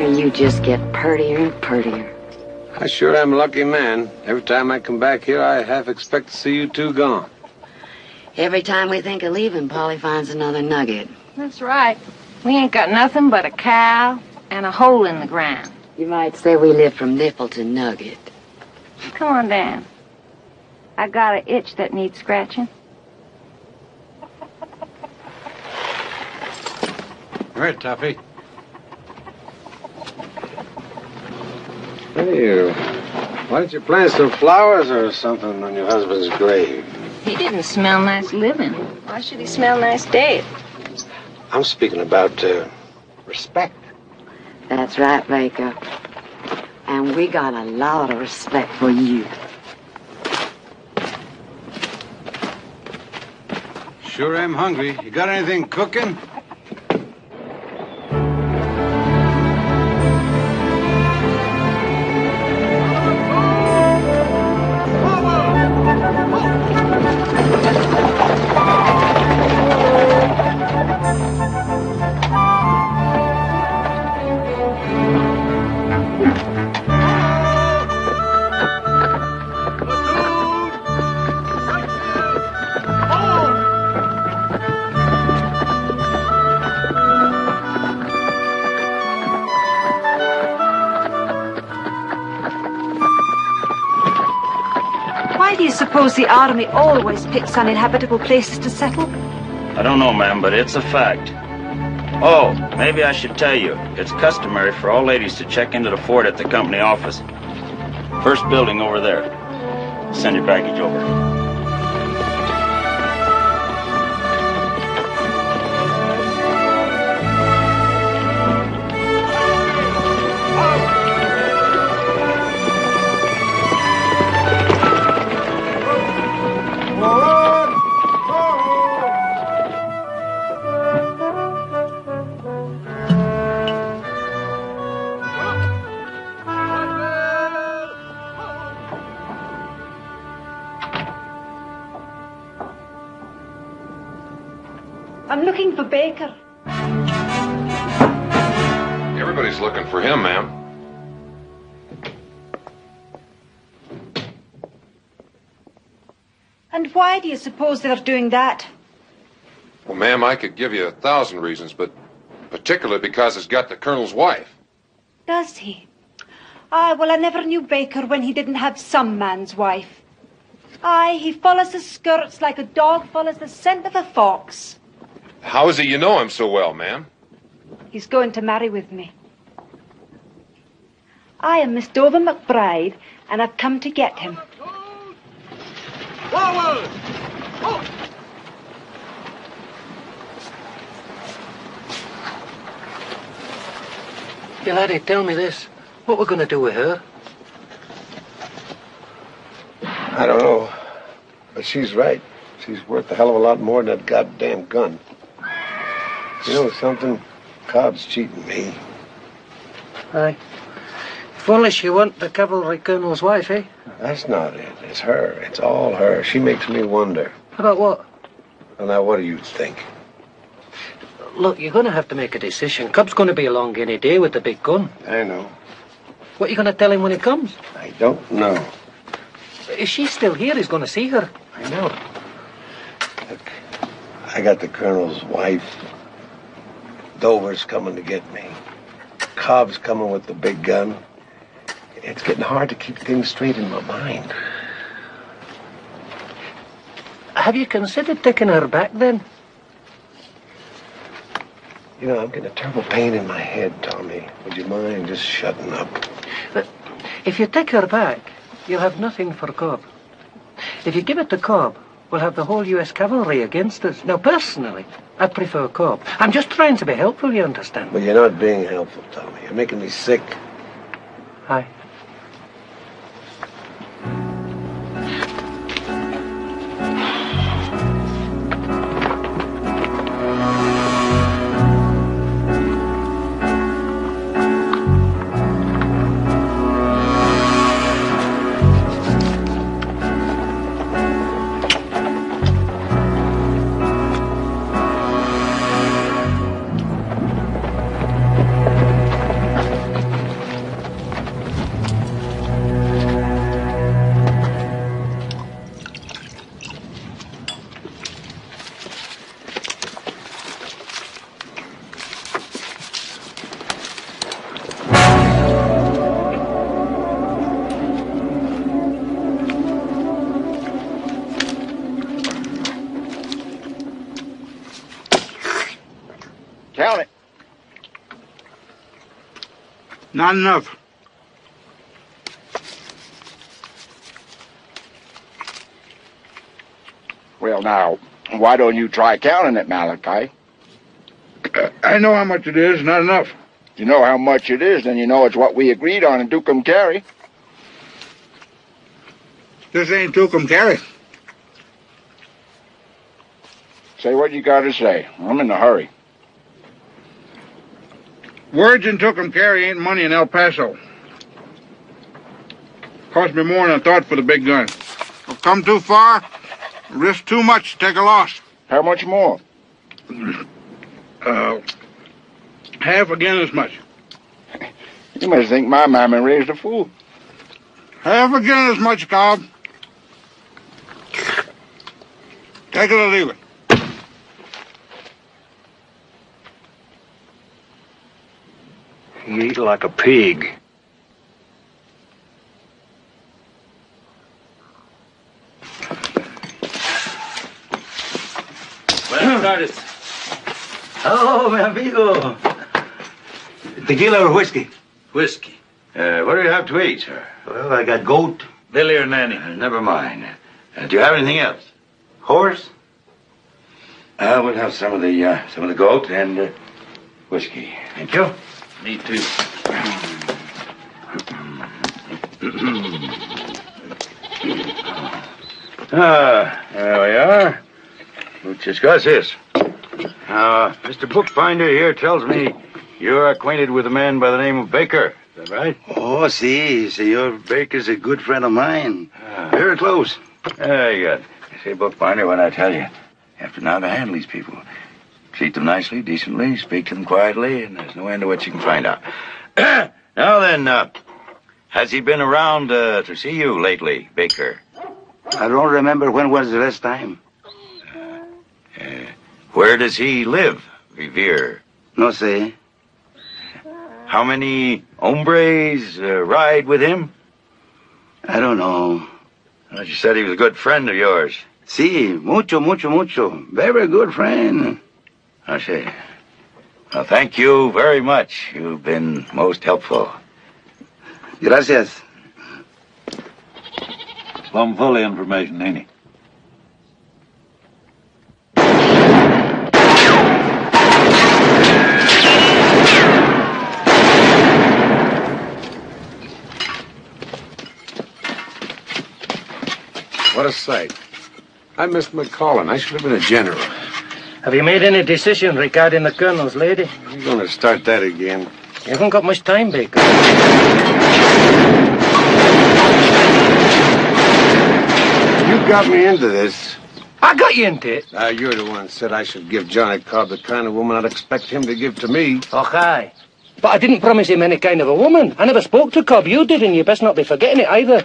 You just get purtier and purtier. I sure am a lucky man. Every time I come back here, I half expect to see you two gone. Every time we think of leaving, Polly finds another nugget. That's right. We ain't got nothing but a cow and a hole in the ground. You might say we live from nipple to nugget. Come on down. I got an itch that needs scratching. All right, Toppy. Hey, why don't you plant some flowers or something on your husband's grave? He didn't smell nice living. Why should he smell nice dead? I'm speaking about respect. That's right, Baker. And we got a lot of respect for you. Sure am hungry. You got anything cooking? Why do you suppose the army always picks uninhabitable places to settle? I don't know, ma'am, but it's a fact. Oh, maybe I should tell you, it's customary for all ladies to check into the fort at the company office. First building over there. Send your baggage over. I'm looking for Baker. Everybody's looking for him, ma'am. And why do you suppose they're doing that? Well, ma'am, I could give you 1,000 reasons, but particularly because he's got the colonel's wife. Does he? Ah, well, I never knew Baker when he didn't have some man's wife. Aye, he follows the skirts like a dog follows the scent of a fox. How is it you know him so well, ma'am? He's going to marry with me. I am Miss Dover McBride, and I've come to get him. Forward! Hey, laddie, tell me this. What we're going to do with her? I don't know. But she's right. She's worth a hell of a lot more than that goddamn gun. You know something? Cobb's cheating me. Aye. If only she weren't the cavalry colonel's wife, eh? That's not it. It's her. It's all her. She makes me wonder. About what? Well, now, what do you think? Look, you're going to have to make a decision. Cub's going to be along any day with the big gun. I know. What are you going to tell him when he comes? I don't know. If she's still here, he's going to see her. I know. Look, I got the Colonel's wife. Dover's coming to get me. Cobb's coming with the big gun. It's getting hard to keep things straight in my mind. Have you considered taking her back, then? You know, I'm getting a terrible pain in my head, Tommy. Would you mind just shutting up? But if you take her back, you'll have nothing for Cobb. If you give it to Cobb, we'll have the whole U.S. cavalry against us. Now, personally, I prefer Cobb. I'm just trying to be helpful, you understand? Well, you're not being helpful, Tommy. You're making me sick. Hi. Count it. Not enough. Well, now, why don't you try counting it, Malachi? I know how much it is. Not enough. If you know how much it is, then you know it's what we agreed on in Tucumcari. This ain't Tucumcari. Say what you gotta say. I'm in a hurry. Words in Tucumcari ain't money in El Paso. Cost me more than I thought for the big gun. I've come too far, risk too much to take a loss. How much more? Half again as much. You must think my mama raised a fool. Half again as much, Cobb. Take it or leave it. You eat like a pig. Buenas tardes. Oh, mi amigo. Tequila or whiskey? Whiskey. What do you have to eat, sir? Well, I got goat. Billy or Nanny? Never mind. Do you have anything else? Horse? We'll have some of the goat and whiskey. Thank you. Me too. There we are. We'll discuss this. Now, Mr. Bookbinder here tells me you're acquainted with a man by the name of Baker. Is that right? Oh, si. Senor Baker's a good friend of mine. Very close. Very good. Say, Bookbinder, what I tell you, you have to know how to handle these people. Treat them nicely, decently, speak to them quietly, and there's no end to what you can find out. Now then, has he been around to see you lately, Baker? I don't remember when was the last time. Where does he live, Revere? No sé. How many hombres ride with him? I don't know. Well, you said he was a good friend of yours. Si, mucho, mucho, mucho. Very good friend. I see. Well, thank you very much. You've been most helpful. Gracias. Plumb full of information, ain't he? What a sight. I missed McCollin. I should have been a general. Have you made any decision regarding the Colonel's lady? You're going to start that again. You haven't got much time, Baker. You got me into this. I got you into it. You're the one said I should give Johnny Cobb the kind of woman I'd expect him to give to me. Okay. But I didn't promise him any kind of a woman. I never spoke to Cobb. You did, and you best not be forgetting it either.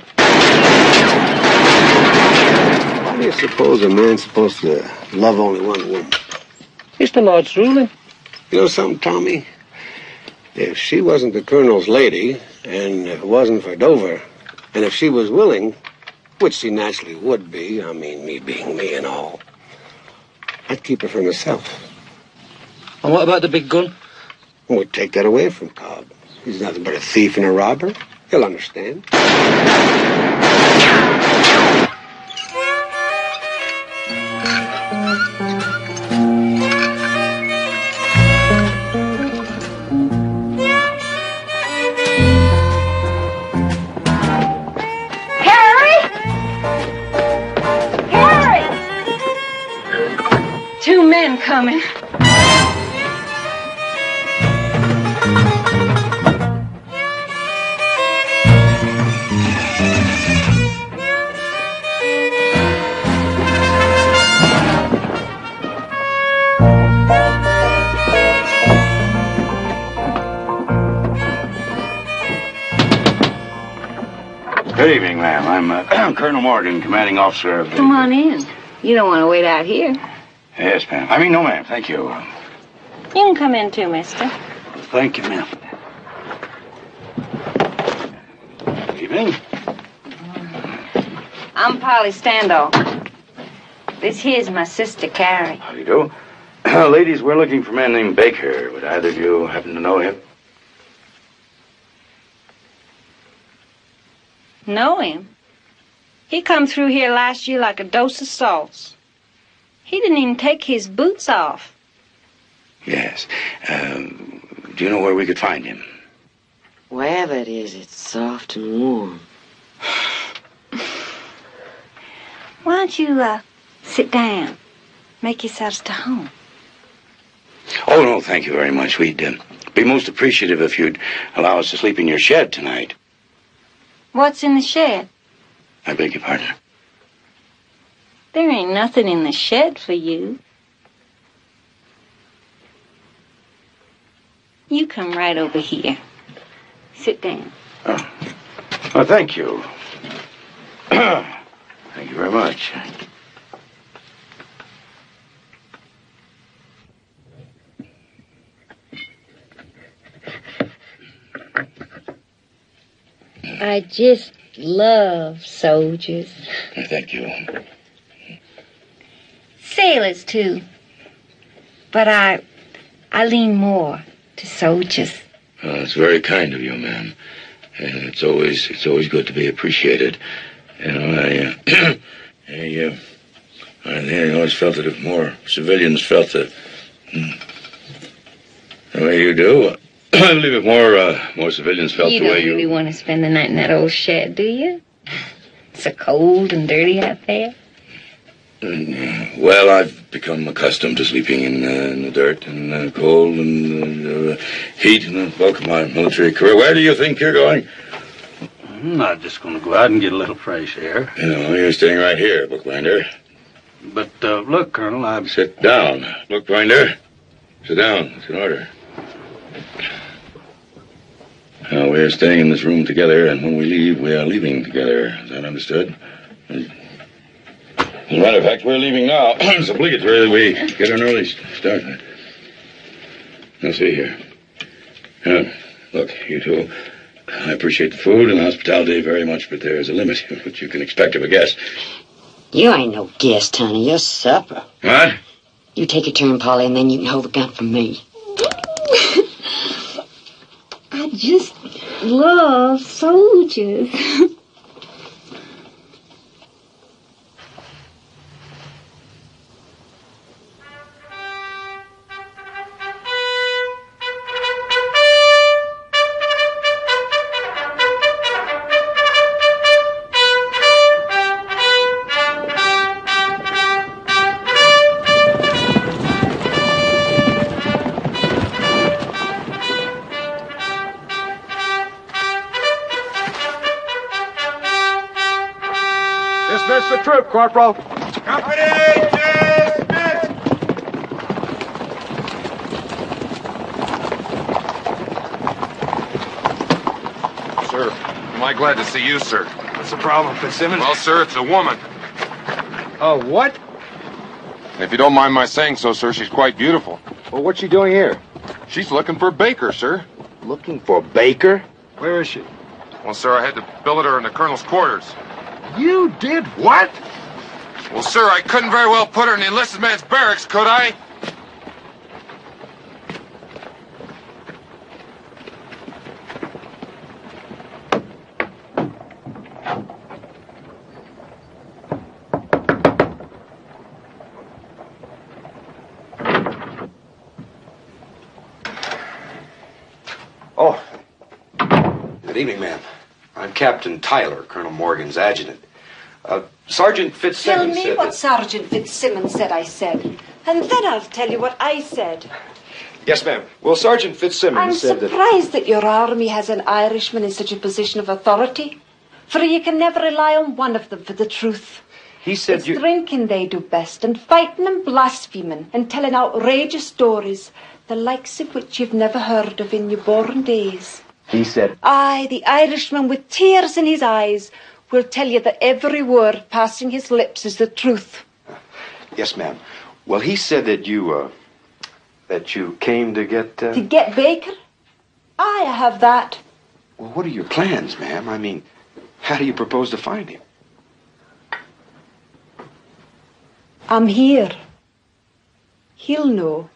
How do you suppose a man's supposed to love only one woman? It's the Lord's ruling. You know something, Tommy? If she wasn't the Colonel's lady, and if it wasn't for Dover, and if she was willing, which she naturally would be, I mean, me being me and all, I'd keep her for myself. And what about the big gun? We'd take that away from Cobb. He's nothing but a thief and a robber. He'll understand. Two men coming. Good evening, ma'am. I'm Colonel Morgan, commanding officer of the... Come on in. You don't want to wait out here. Yes, ma'am. I mean, no, ma'am. Thank you. You can come in too, mister. Thank you, ma'am. Good evening. I'm Polly Standoff. This here's my sister, Carrie. How do you do? Ladies, we're looking for a man named Baker. Would either of you happen to know him? Know him? He come through here last year like a dose of sauce. He didn't even take his boots off. Yes. Do you know where we could find him? Wherever it is, it's soft and warm. Why don't you, sit down? Make yourselves to home. Oh, no, thank you very much. We'd be most appreciative if you'd allow us to sleep in your shed tonight. What's in the shed? I beg your pardon. There ain't nothing in the shed for you. You come right over here. Sit down. Oh, well, thank you. Thank you very much. I just love soldiers. Thank you. Sailors, too. But I lean more to soldiers. It's very kind of you, ma'am. And it's always good to be appreciated. You know, I always felt that if more civilians felt the way you do, I believe if more civilians felt the way you... You don't really want to spend the night in that old shed, do you? It's so cold and dirty out there. Well, I've become accustomed to sleeping in the dirt and cold and heat in the bulk of my military career. Where do you think you're going? I'm not just going to go out and get a little fresh air. You know, you're staying right here, bookbinder. But, look, Colonel, I've... Sit down, bookbinder. Sit down. It's an order. We're staying in this room together, and when we leave, we are leaving together. Is that understood? As a matter of fact, we're leaving now. It's obligatory that we get an early start. Now, see here. Look, you two, I appreciate the food and the hospitality very much, but there's a limit to what you can expect of a guest. You ain't no guest, honey. You're supper. What? You take your turn, Polly, and then you can hold the gun from me. I just love soldiers. Dismiss the troop, Corporal. Company! Sir, am I glad to see you, sir? What's the problem, Fitzsimmons? Well, sir, it's a woman. What? And if you don't mind my saying so, sir, she's quite beautiful. Well, what's she doing here? She's looking for Baker, sir. Looking for Baker? Where is she? Well, sir, I had to billet her in the colonel's quarters. You did what? Well, sir, I couldn't very well put her in the enlisted man's barracks, could I? Oh. Good evening, ma'am. I'm Captain Tyler, Colonel Morgan's adjutant. Sergeant Tell Fitzsimmons me said what that... Sergeant Fitzsimmons said I said, and then I'll tell you what I said. Yes, ma'am. Well, Sergeant Fitzsimmons I'm said that... surprised that your army has an Irishman in such a position of authority, for you can never rely on one of them for the truth. He said It's you... drinking they do best, and fighting and blaspheming, and telling outrageous stories, the likes of which you've never heard of in your born days. He said... Aye, the Irishman with tears in his eyes will tell you that every word passing his lips is the truth. Yes, ma'am. Well, he said that you came to get... To get Baker? Aye, I have that. Well, what are your plans, ma'am? I mean, how do you propose to find him? I'm here. He'll know.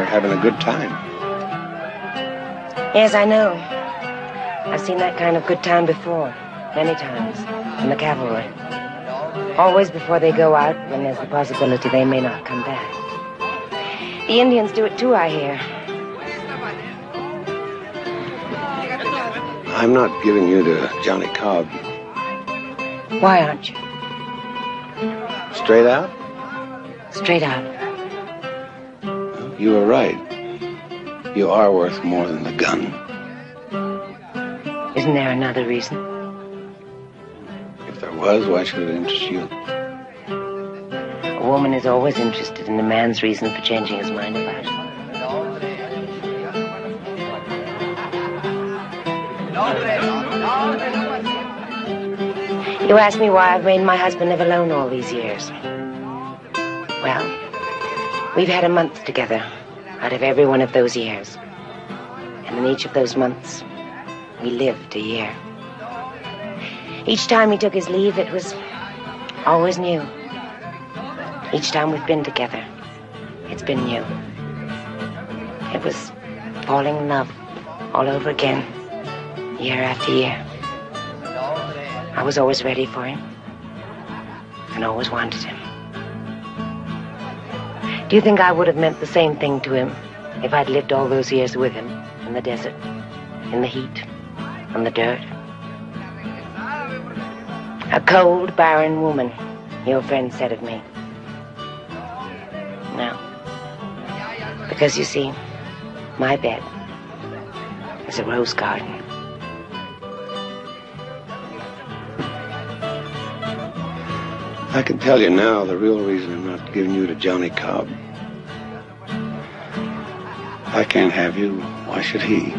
Having a good time. Yes, I know. I've seen that kind of good time before, many times, in the cavalry. Always before they go out, when there's the possibility they may not come back. The Indians do it too, I hear. I'm not giving you to Johnny Cobb. Why aren't you? Straight out? Straight out. You were right. You are worth more than the gun. Isn't there another reason? If there was, why should it interest you? A woman is always interested in a man's reason for changing his mind about it. You ask me why I've made my husband live alone all these years. Well, we've had a month together out of every one of those years. And in each of those months, we lived a year. Each time he took his leave, it was always new. Each time we've been together, it's been new. It was falling in love all over again, year after year. I was always ready for him and always wanted him. Do you think I would have meant the same thing to him if I'd lived all those years with him in the desert, in the heat, on the dirt? A cold, barren woman, your friend said of me. No. Because you see, my bed is a rose garden. I can tell you now the real reason I'm not giving you to Johnny Cobb. If I can't have you, why should he?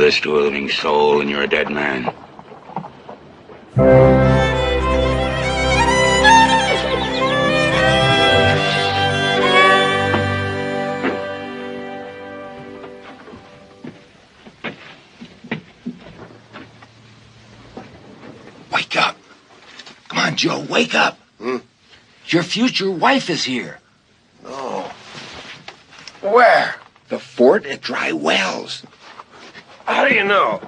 this to a living soul and you're a dead man. Wake up. Come on, Joe, wake up. Your future wife is here. No. Where? The fort at Dry Wells. How do you know?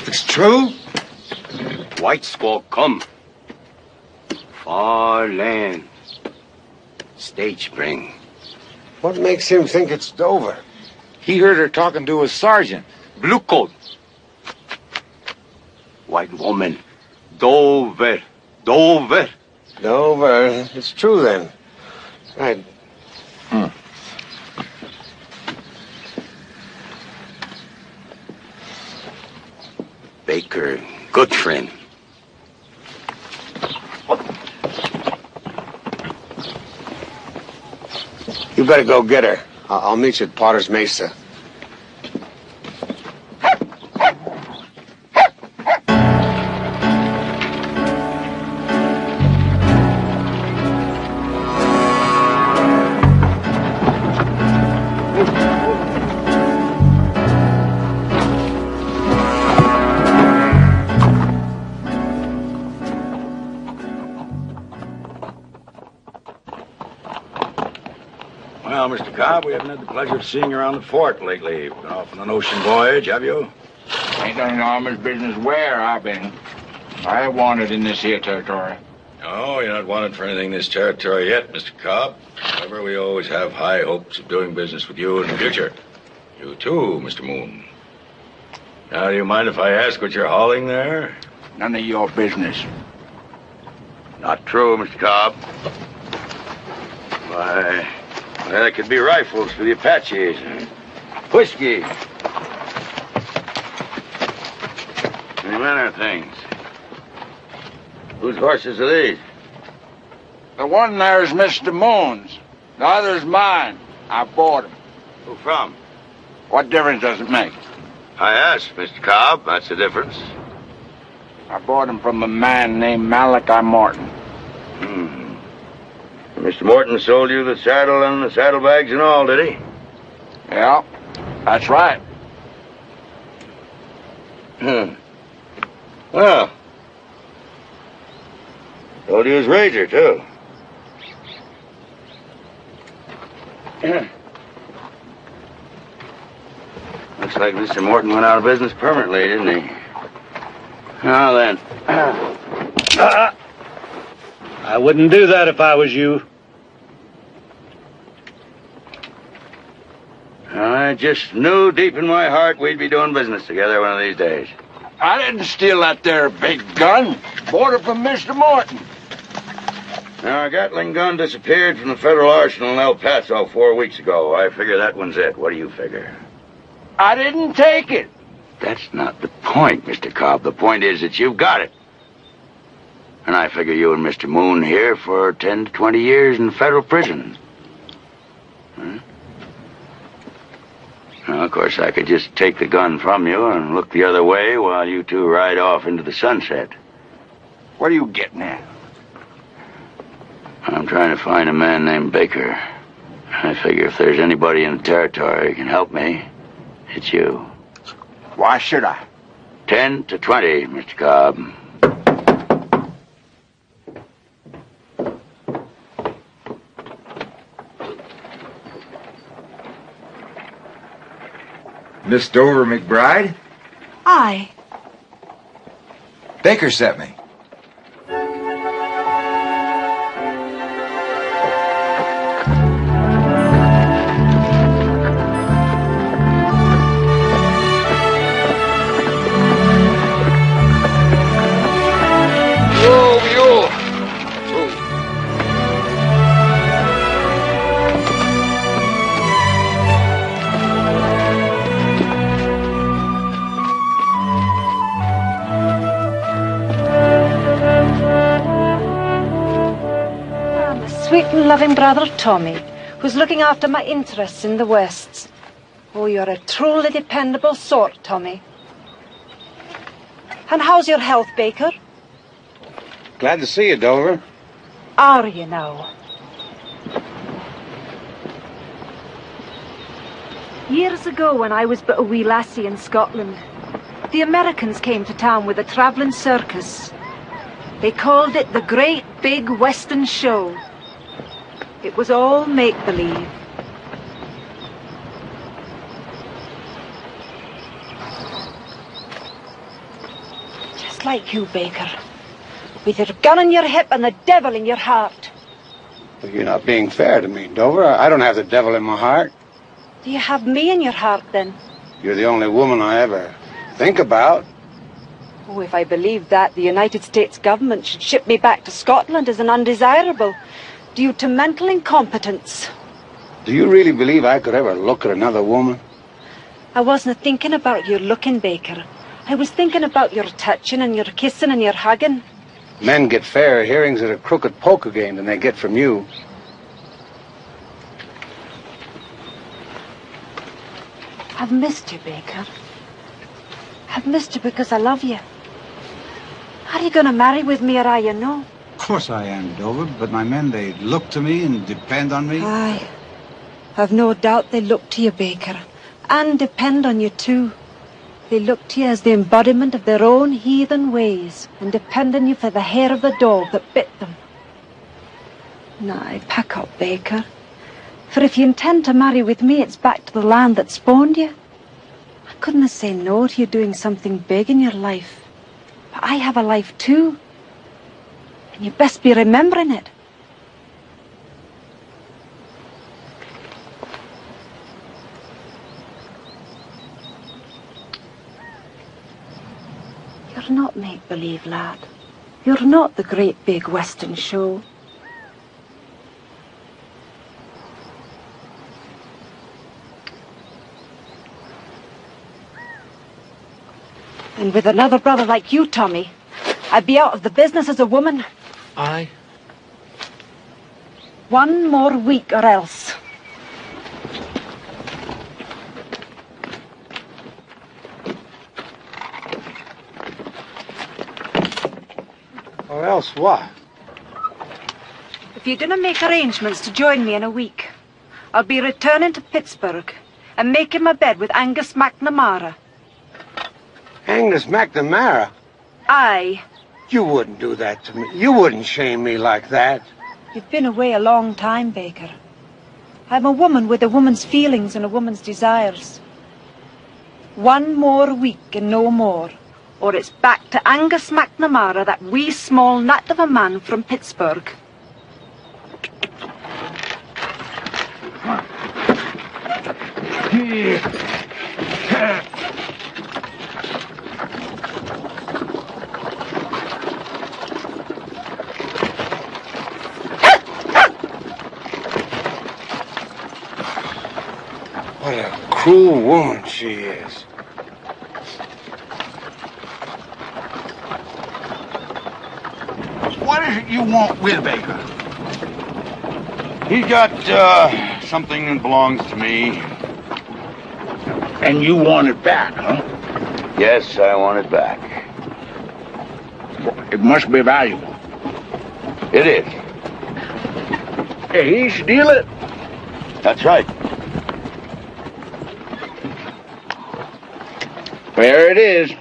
It's true? White squaw come. Far land. State spring. What makes him think it's Dover? He heard her talking to a sergeant. Blue coat. White woman. Dover. Dover. Dover. It's true then. Right. Baker, good friend. You better go get her. I'll meet you at Potter's Mesa. Well, Mr. Cobb, we haven't had the pleasure of seeing you around the fort lately. You've been off on an ocean voyage, have you? Ain't none of Armor's business where I've been. I ain't wanted in this here territory. No, you're not wanted for anything in this territory yet, Mr. Cobb. However, we always have high hopes of doing business with you in the future. You too, Mr. Moon. Now, do you mind if I ask what you're hauling there? None of your business. Not true, Mr. Cobb. Why, that could be rifles for the Apaches. Whiskey. Any manner of things. Whose horses are these? The one there is Mr. Moon's. The other's mine. I bought him. Who from? What difference does it make? I asked, Mr. Cobb. That's the difference. I bought him from a man named Malachi Morton. Mr. Morton sold you the saddle and the saddlebags and all, did he? Yeah, that's right. Well, sold you his razor, too. Looks like Mr. Morton went out of business permanently, didn't he? Now then. I wouldn't do that if I was you. I just knew deep in my heart we'd be doing business together one of these days. I didn't steal that there big gun. Bought it from Mr. Morton. Now, our Gatling gun disappeared from the federal arsenal in El Paso 4 weeks ago. I figure that one's it. What do you figure? I didn't take it. That's not the point, Mr. Cobb. The point is that you've got it. And I figure you and Mr. Moon here for 10 to 20 years in federal prison. Huh? Now, of course, I could just take the gun from you and look the other way while you two ride off into the sunset. What are you getting at? I'm trying to find a man named Baker. I figure if there's anybody in the territory who can help me, it's you. Why should I? 10 to 20, Mr. Cobb. Miss Dover McBride? Aye. Baker sent me. sweet and loving brother Tommy, who's looking after my interests in the West. Oh, you're a truly dependable sort, Tommy. And how's your health, Baker? Glad to see you, Dover. Are you now? Years ago, when I was but a wee lassie in Scotland, the Americans came to town with a travelling circus. They called it the Great Big Western Show. It was all make-believe. Just like you, Baker. With your gun in your hip and the devil in your heart. Well, you're not being fair to me, Dover. I don't have the devil in my heart. Do you have me in your heart, then? You're the only woman I ever think about. Oh, if I believed that, the United States government should ship me back to Scotland as an undesirable, due to mental incompetence. Do you really believe I could ever look at another woman? I wasn't thinking about your looking, Baker. I was thinking about your touching and your kissing and your hugging. Men get fairer hearings at a crooked poker game than they get from you. I've missed you, Baker. I've missed you because I love you. Are you going to marry with me or are you no? Of course I am, Dover, but my men, they look to me and depend on me. Aye. I've no doubt they look to you, Baker, and depend on you too. They look to you as the embodiment of their own heathen ways and depend on you for the hair of the dog that bit them. Now, pack up, Baker. For if you intend to marry with me, it's back to the land that spawned you. I couldn't say no to you doing something big in your life. But I have a life too. And you best be remembering it. You're not make-believe, lad. You're not the Great Big Western Show. And with another brother like you, Tommy, I'd be out of the business as a woman. Aye. One more week or else. Or else what? If you didn't make arrangements to join me in a week, I'll be returning to Pittsburgh and making my bed with Angus McNamara. Angus McNamara? Aye. You wouldn't do that to me. You wouldn't shame me like that. You've been away a long time, Baker. I'm a woman with a woman's feelings and a woman's desires. One more week and no more, or it's back to Angus McNamara, that wee small nut of a man from Pittsburgh. What a cruel woman she is. What is it you want with Baker? He's got, something that belongs to me. And you want it back, huh? Yes, I want it back. It must be valuable. It is. Hey, he steal it? That's right. There it is.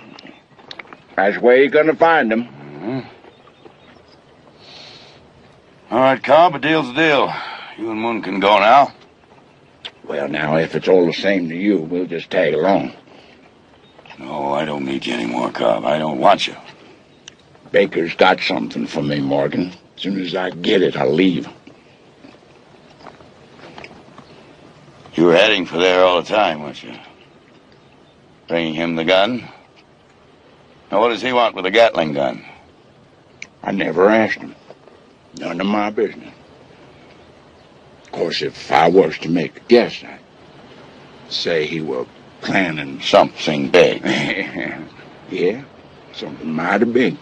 That's where you're gonna find him. All right, Cobb, a deal's a deal. You and Moon can go now. Well, now, if it's all the same to you, we'll just tag along. No, I don't need you anymore, Cobb. I don't want you. Baker's got something for me, Morgan. As soon as I get it, I'll leave. You were heading for there all the time, weren't you? Bringing him the gun? Now, what does he want with a Gatling gun? I never asked him. None of my business. Of course, if I was to make a guess, I'd say he were planning something big. Yeah, something mighty big.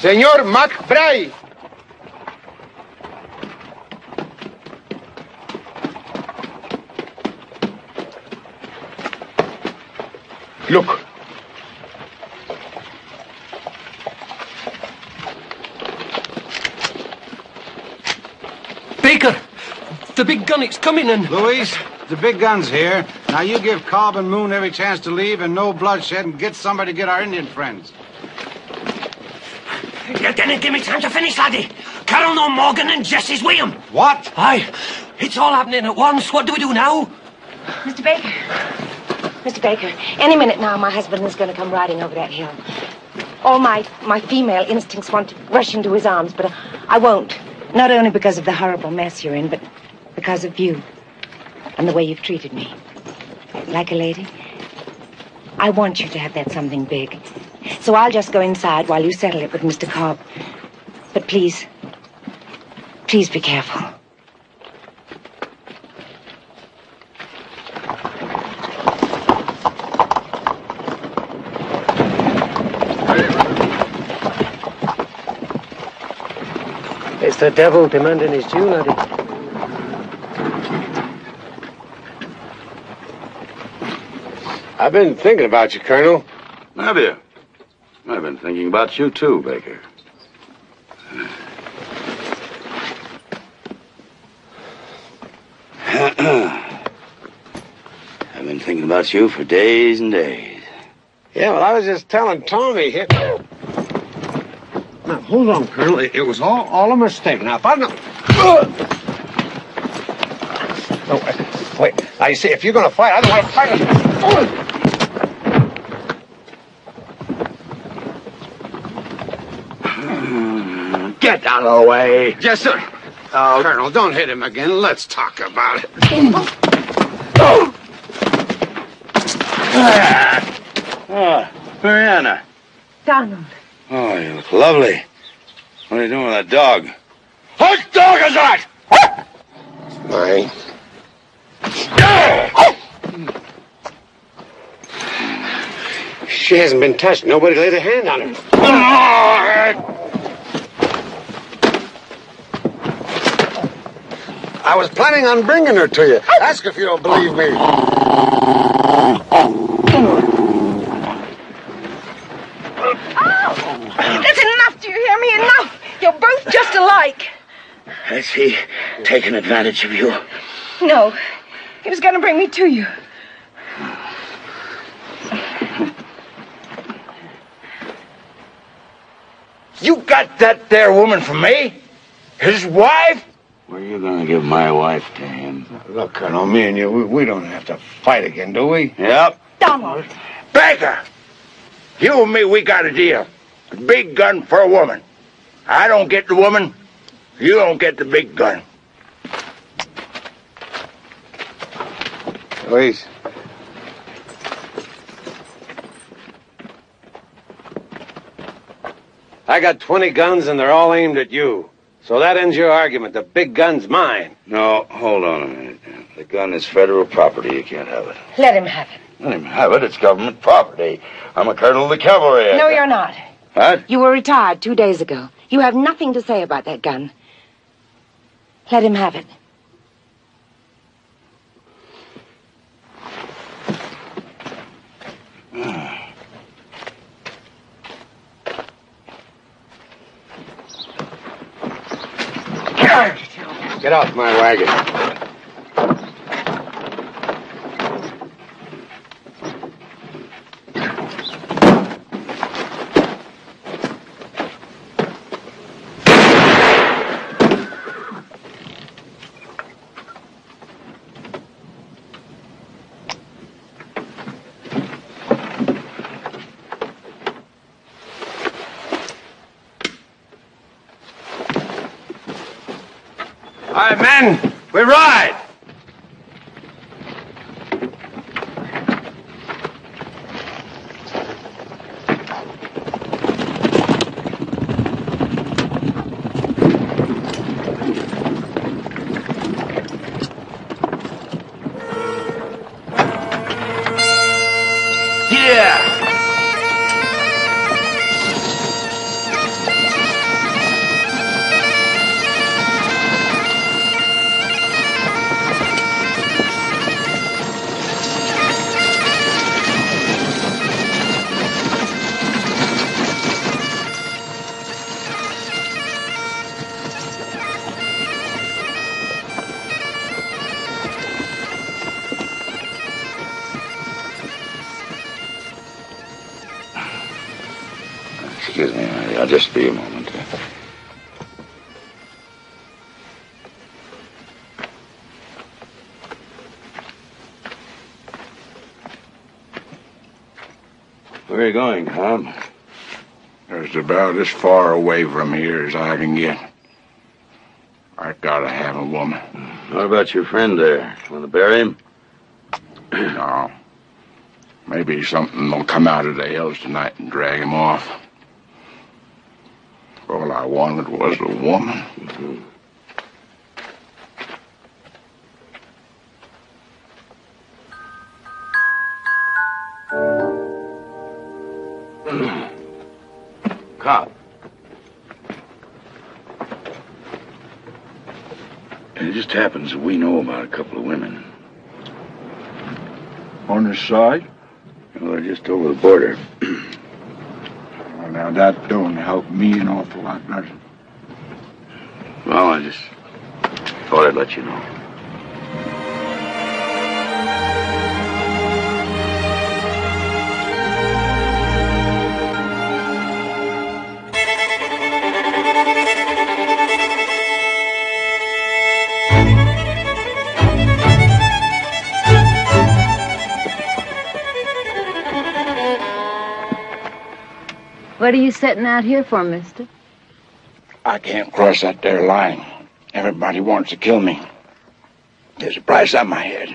Senor McBride. Look. Baker! The big gun, it's coming and... Louise, the big gun's here. Now you give Cobb and Moon every chance to leave and no bloodshed and get somebody to get our Indian friends. Lieutenant, give me time to finish, laddie. Colonel no Morgan and Jesse's with him. What? Aye. It's all happening at once. What do we do now? Mr. Baker. Mr. Baker, any minute now my husband is going to come riding over that hill. All my female instincts want to rush into his arms, but I won't. Not only because of the horrible mess you're in, but because of you and the way you've treated me. Like a lady. I want you to have that something big. So I'll just go inside while you settle it with Mr. Cobb. But please, please be careful. It's the devil demanding his due, laddie. I've been thinking about you, Colonel. Have you? I've been thinking about you too, Baker. I've been thinking about you for days and days. Yeah, well, I was just telling Tommy here. Now, hold on, Colonel. It was all a mistake. Now, if I don't... No, wait. Now, you see, if you're going to fight, I don't want to fight. Get out of the way. Yes, sir. Colonel, don't hit him again. Let's talk about it. Mariana. Donald. Oh, you look lovely. What are you doing with that dog? Whose dog is that? Mine. She hasn't been touched. Nobody laid a hand on her. I was planning on bringing her to you. Ask if you don't believe me. That's enough, do you hear me? Enough! You're both just alike. Has he taken advantage of you? No, he was going to bring me to you. You got that there woman from me? His wife? Were you going to give my wife to him? Look, Colonel, me and you, we don't have to fight again, do we? Yep. Donald. Baker! You and me, we got a deal. A big gun for a woman. I don't get the woman. You don't get the big gun. Louise. I got 20 guns and they're all aimed at you. So that ends your argument. The big gun's mine. No, hold on a minute. The gun is federal property. You can't have it. Let him have it. Let him have it. It's government property. I'm a colonel of the cavalry. No, you're not. What? You were retired 2 days ago. You have nothing to say about that gun. Let him have it. Get off my wagon. All right, men, we ride. Excuse me, I'll just be a moment. Where are you going, Tom? It's about as far away from here as I can get. I gotta have a woman. What about your friend there? Want to bury him? No. Maybe something will come out of the hills tonight and drag him off. All I wanted was a woman. Cop. It just happens that we know about a couple of women. On this side? Well, they're just over the border. Well, now that don't help me an awful lot, does it? Well, I just thought I'd let you know. What are you setting out here for, mister? I can't cross that there line. Everybody wants to kill me. There's a price on my head.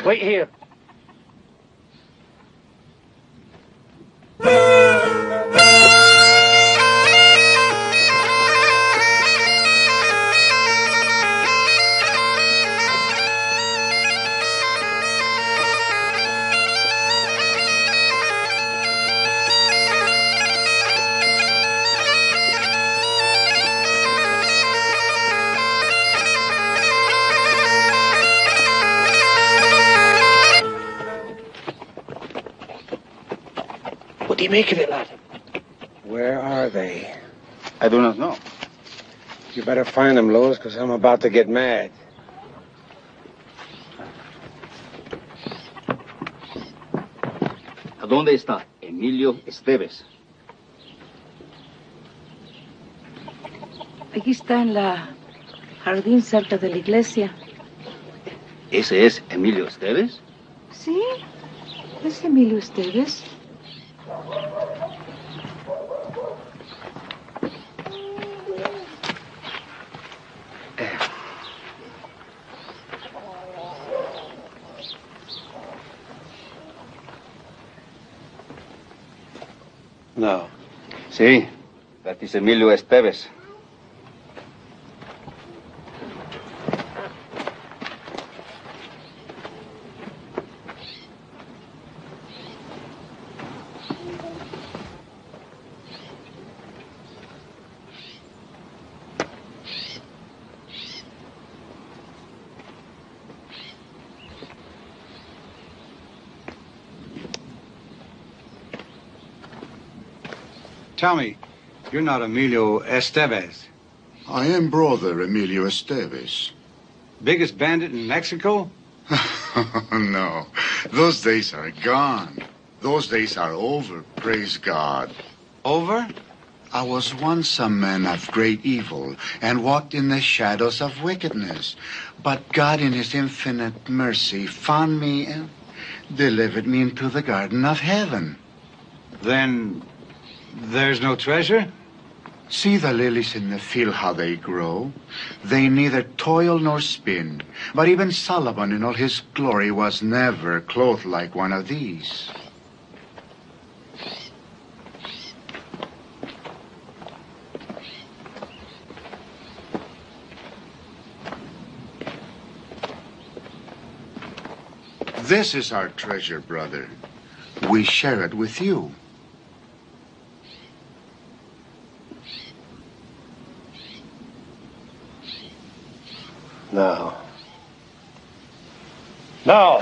Wait here. What do you make of it, lad? Where are they? I do not know. You better find them, Lois, because I'm about to get mad. ¿A dónde está Emilio Esteves? Aquí está en la jardín cerca de la iglesia. ¿Ese es Emilio Esteves? Sí, es Emilio Esteves. No. Sí, that is Emilio Estevez. Tell me, you're not Emilio Estevez. I am brother Emilio Estevez. Biggest bandit in Mexico? No, those days are gone. Those days are over, praise God. Over? I was once a man of great evil and walked in the shadows of wickedness. But God in his infinite mercy found me and delivered me into the garden of heaven. Then there's no treasure? See the lilies in the field, how they grow. They neither toil nor spin. But even Solomon in all his glory was never clothed like one of these. This is our treasure, brother. We share it with you. No. No!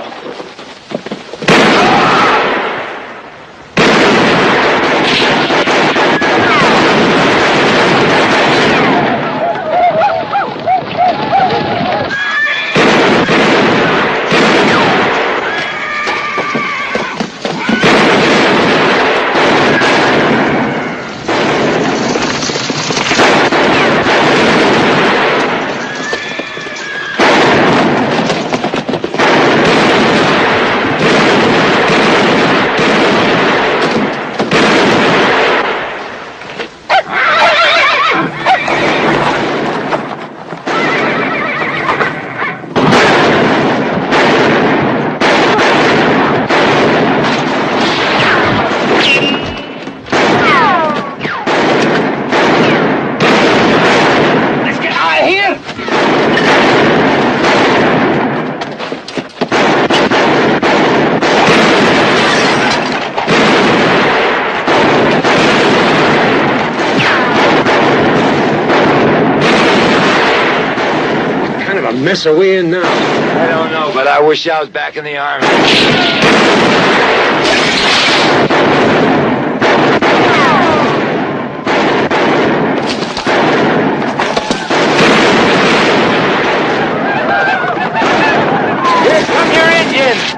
Mess are we in now? I don't know, but I wish I was back in the army. Here comes your engine!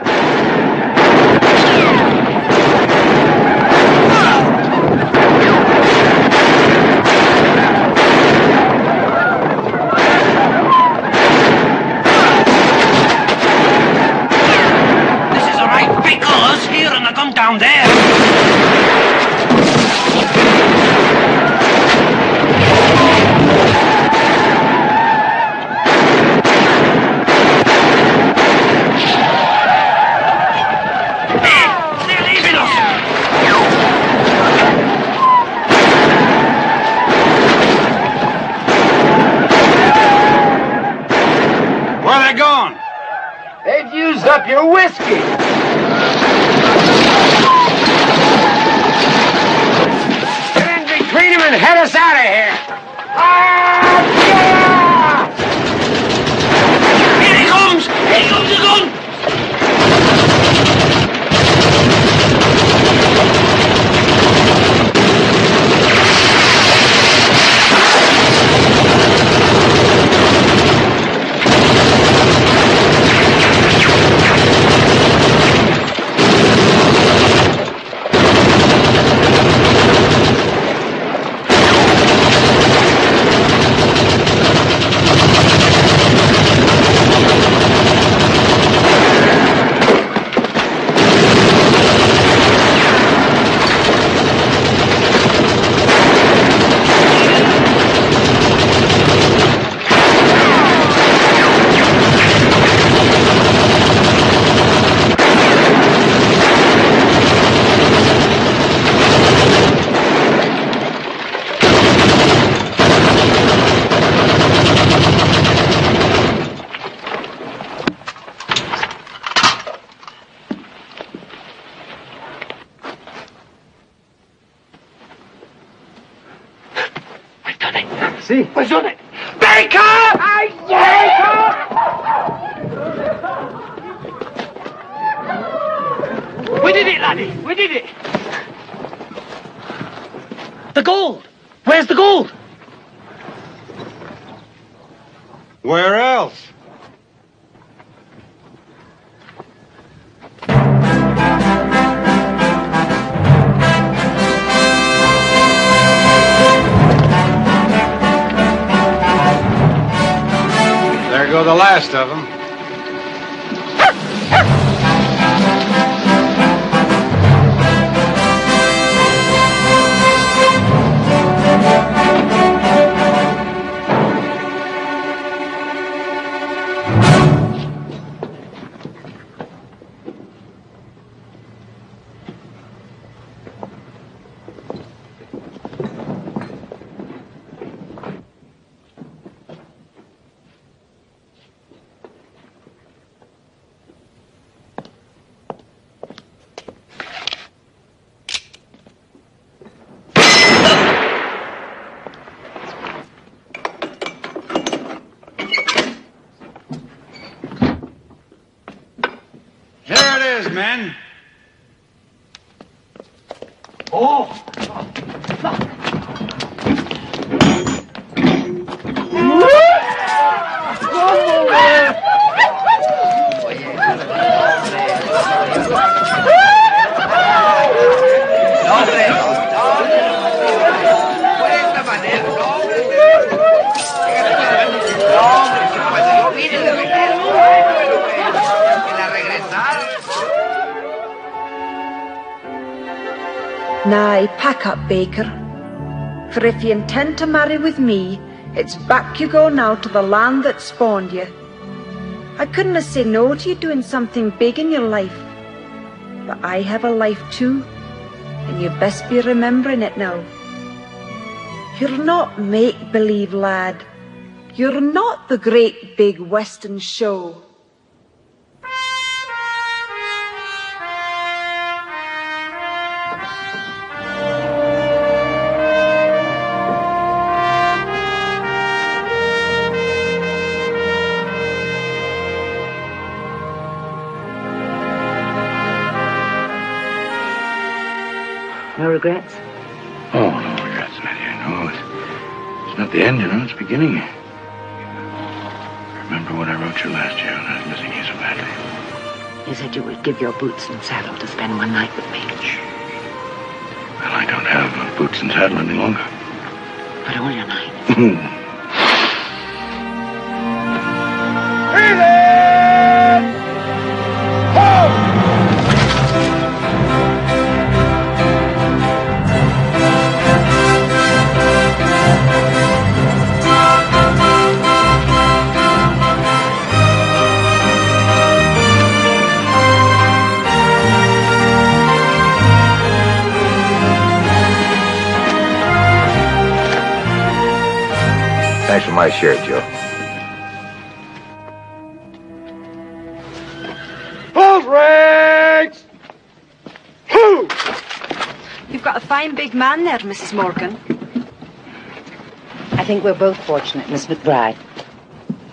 Down there. They're leaving us. Where are they going? They've used up your whiskey. Between them and head us out of here. Here he comes! Here comes the gun! See? What's on it? Baker! We did it, laddie. We did it. The gold. Where's the gold? Where else? There go the last of them. Men. Oh! Now, pack up, Baker. For if you intend to marry with me, it's back you go now to the land that spawned you. I couldn't have said no to you doing something big in your life. But I have a life too, and you best be remembering it now. You're not make-believe, lad. You're not the great big Western show. No regrets? Oh, no regrets, Lydia. No, it's not the end, you know. It's the beginning. Remember what I wrote you last year when I was missing you so badly? You said you would give your boots and saddle to spend one night with me. Well, I don't have boots and saddle any longer. But all your night. Thanks for my shirt, Joe. Both ranks! Who? You've got a fine big man there, Mrs. Morgan. I think we're both fortunate, Miss McBride.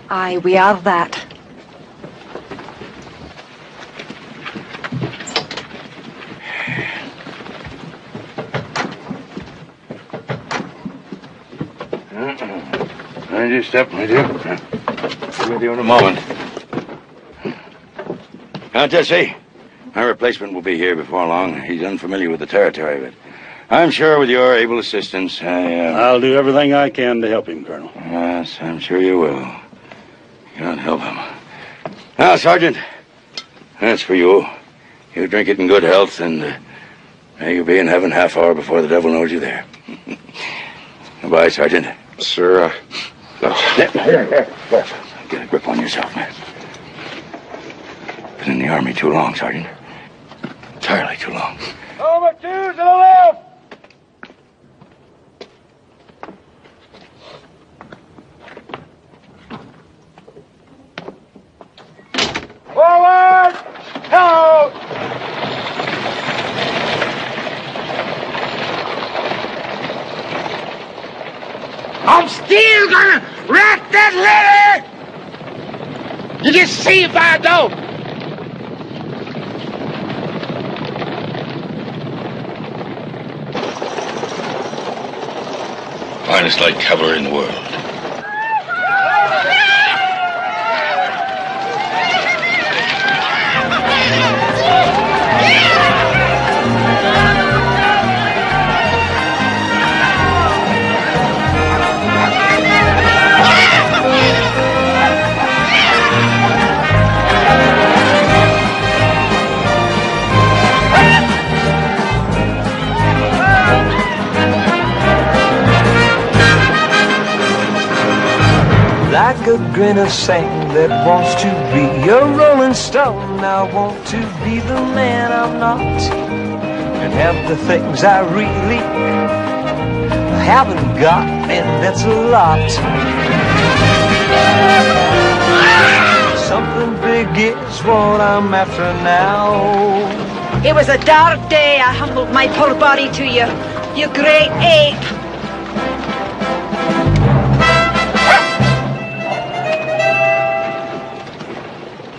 Aye, we are that. Mind your step, my dear. Be with you in a moment. Countessy, my replacement will be here before long. He's unfamiliar with the territory, but I'm sure with your able assistance, I'll do everything I can to help him, Colonel. Yes, I'm sure you will. You can't help him. Now, Sergeant, that's for you. You drink it in good health, and may you be in heaven half hour before the devil knows you there. Goodbye, Sergeant. Sir, Get a grip on yourself, man. Been in the Army too long, Sergeant. Entirely too long. Number 2 to the left! Forward! Out! I'm still gonna wreck that letter! You just see if I don't. Finest light cavalry in the world. Like a grain of sand that wants to be a rolling stone, I want to be the man I'm not, and have the things I really haven't got, and that's a lot. Something big is what I'm after now. It was a dark day I humbled my poor body to you, you great ape.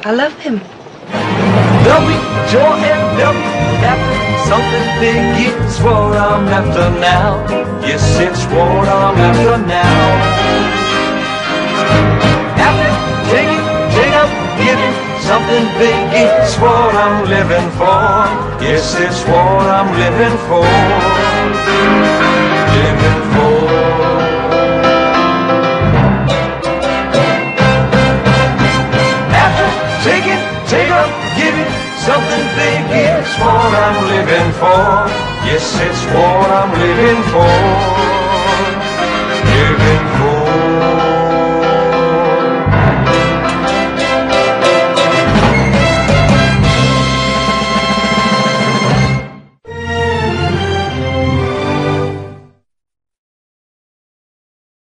I love him. W-J-W, something big is what I'm after now. Yes, it's what I'm after now. After taking, giving, something big is what I'm living for. Yes, it's what I'm living for. Living for. Something big is what I'm living for. Yes, it's what I'm living for.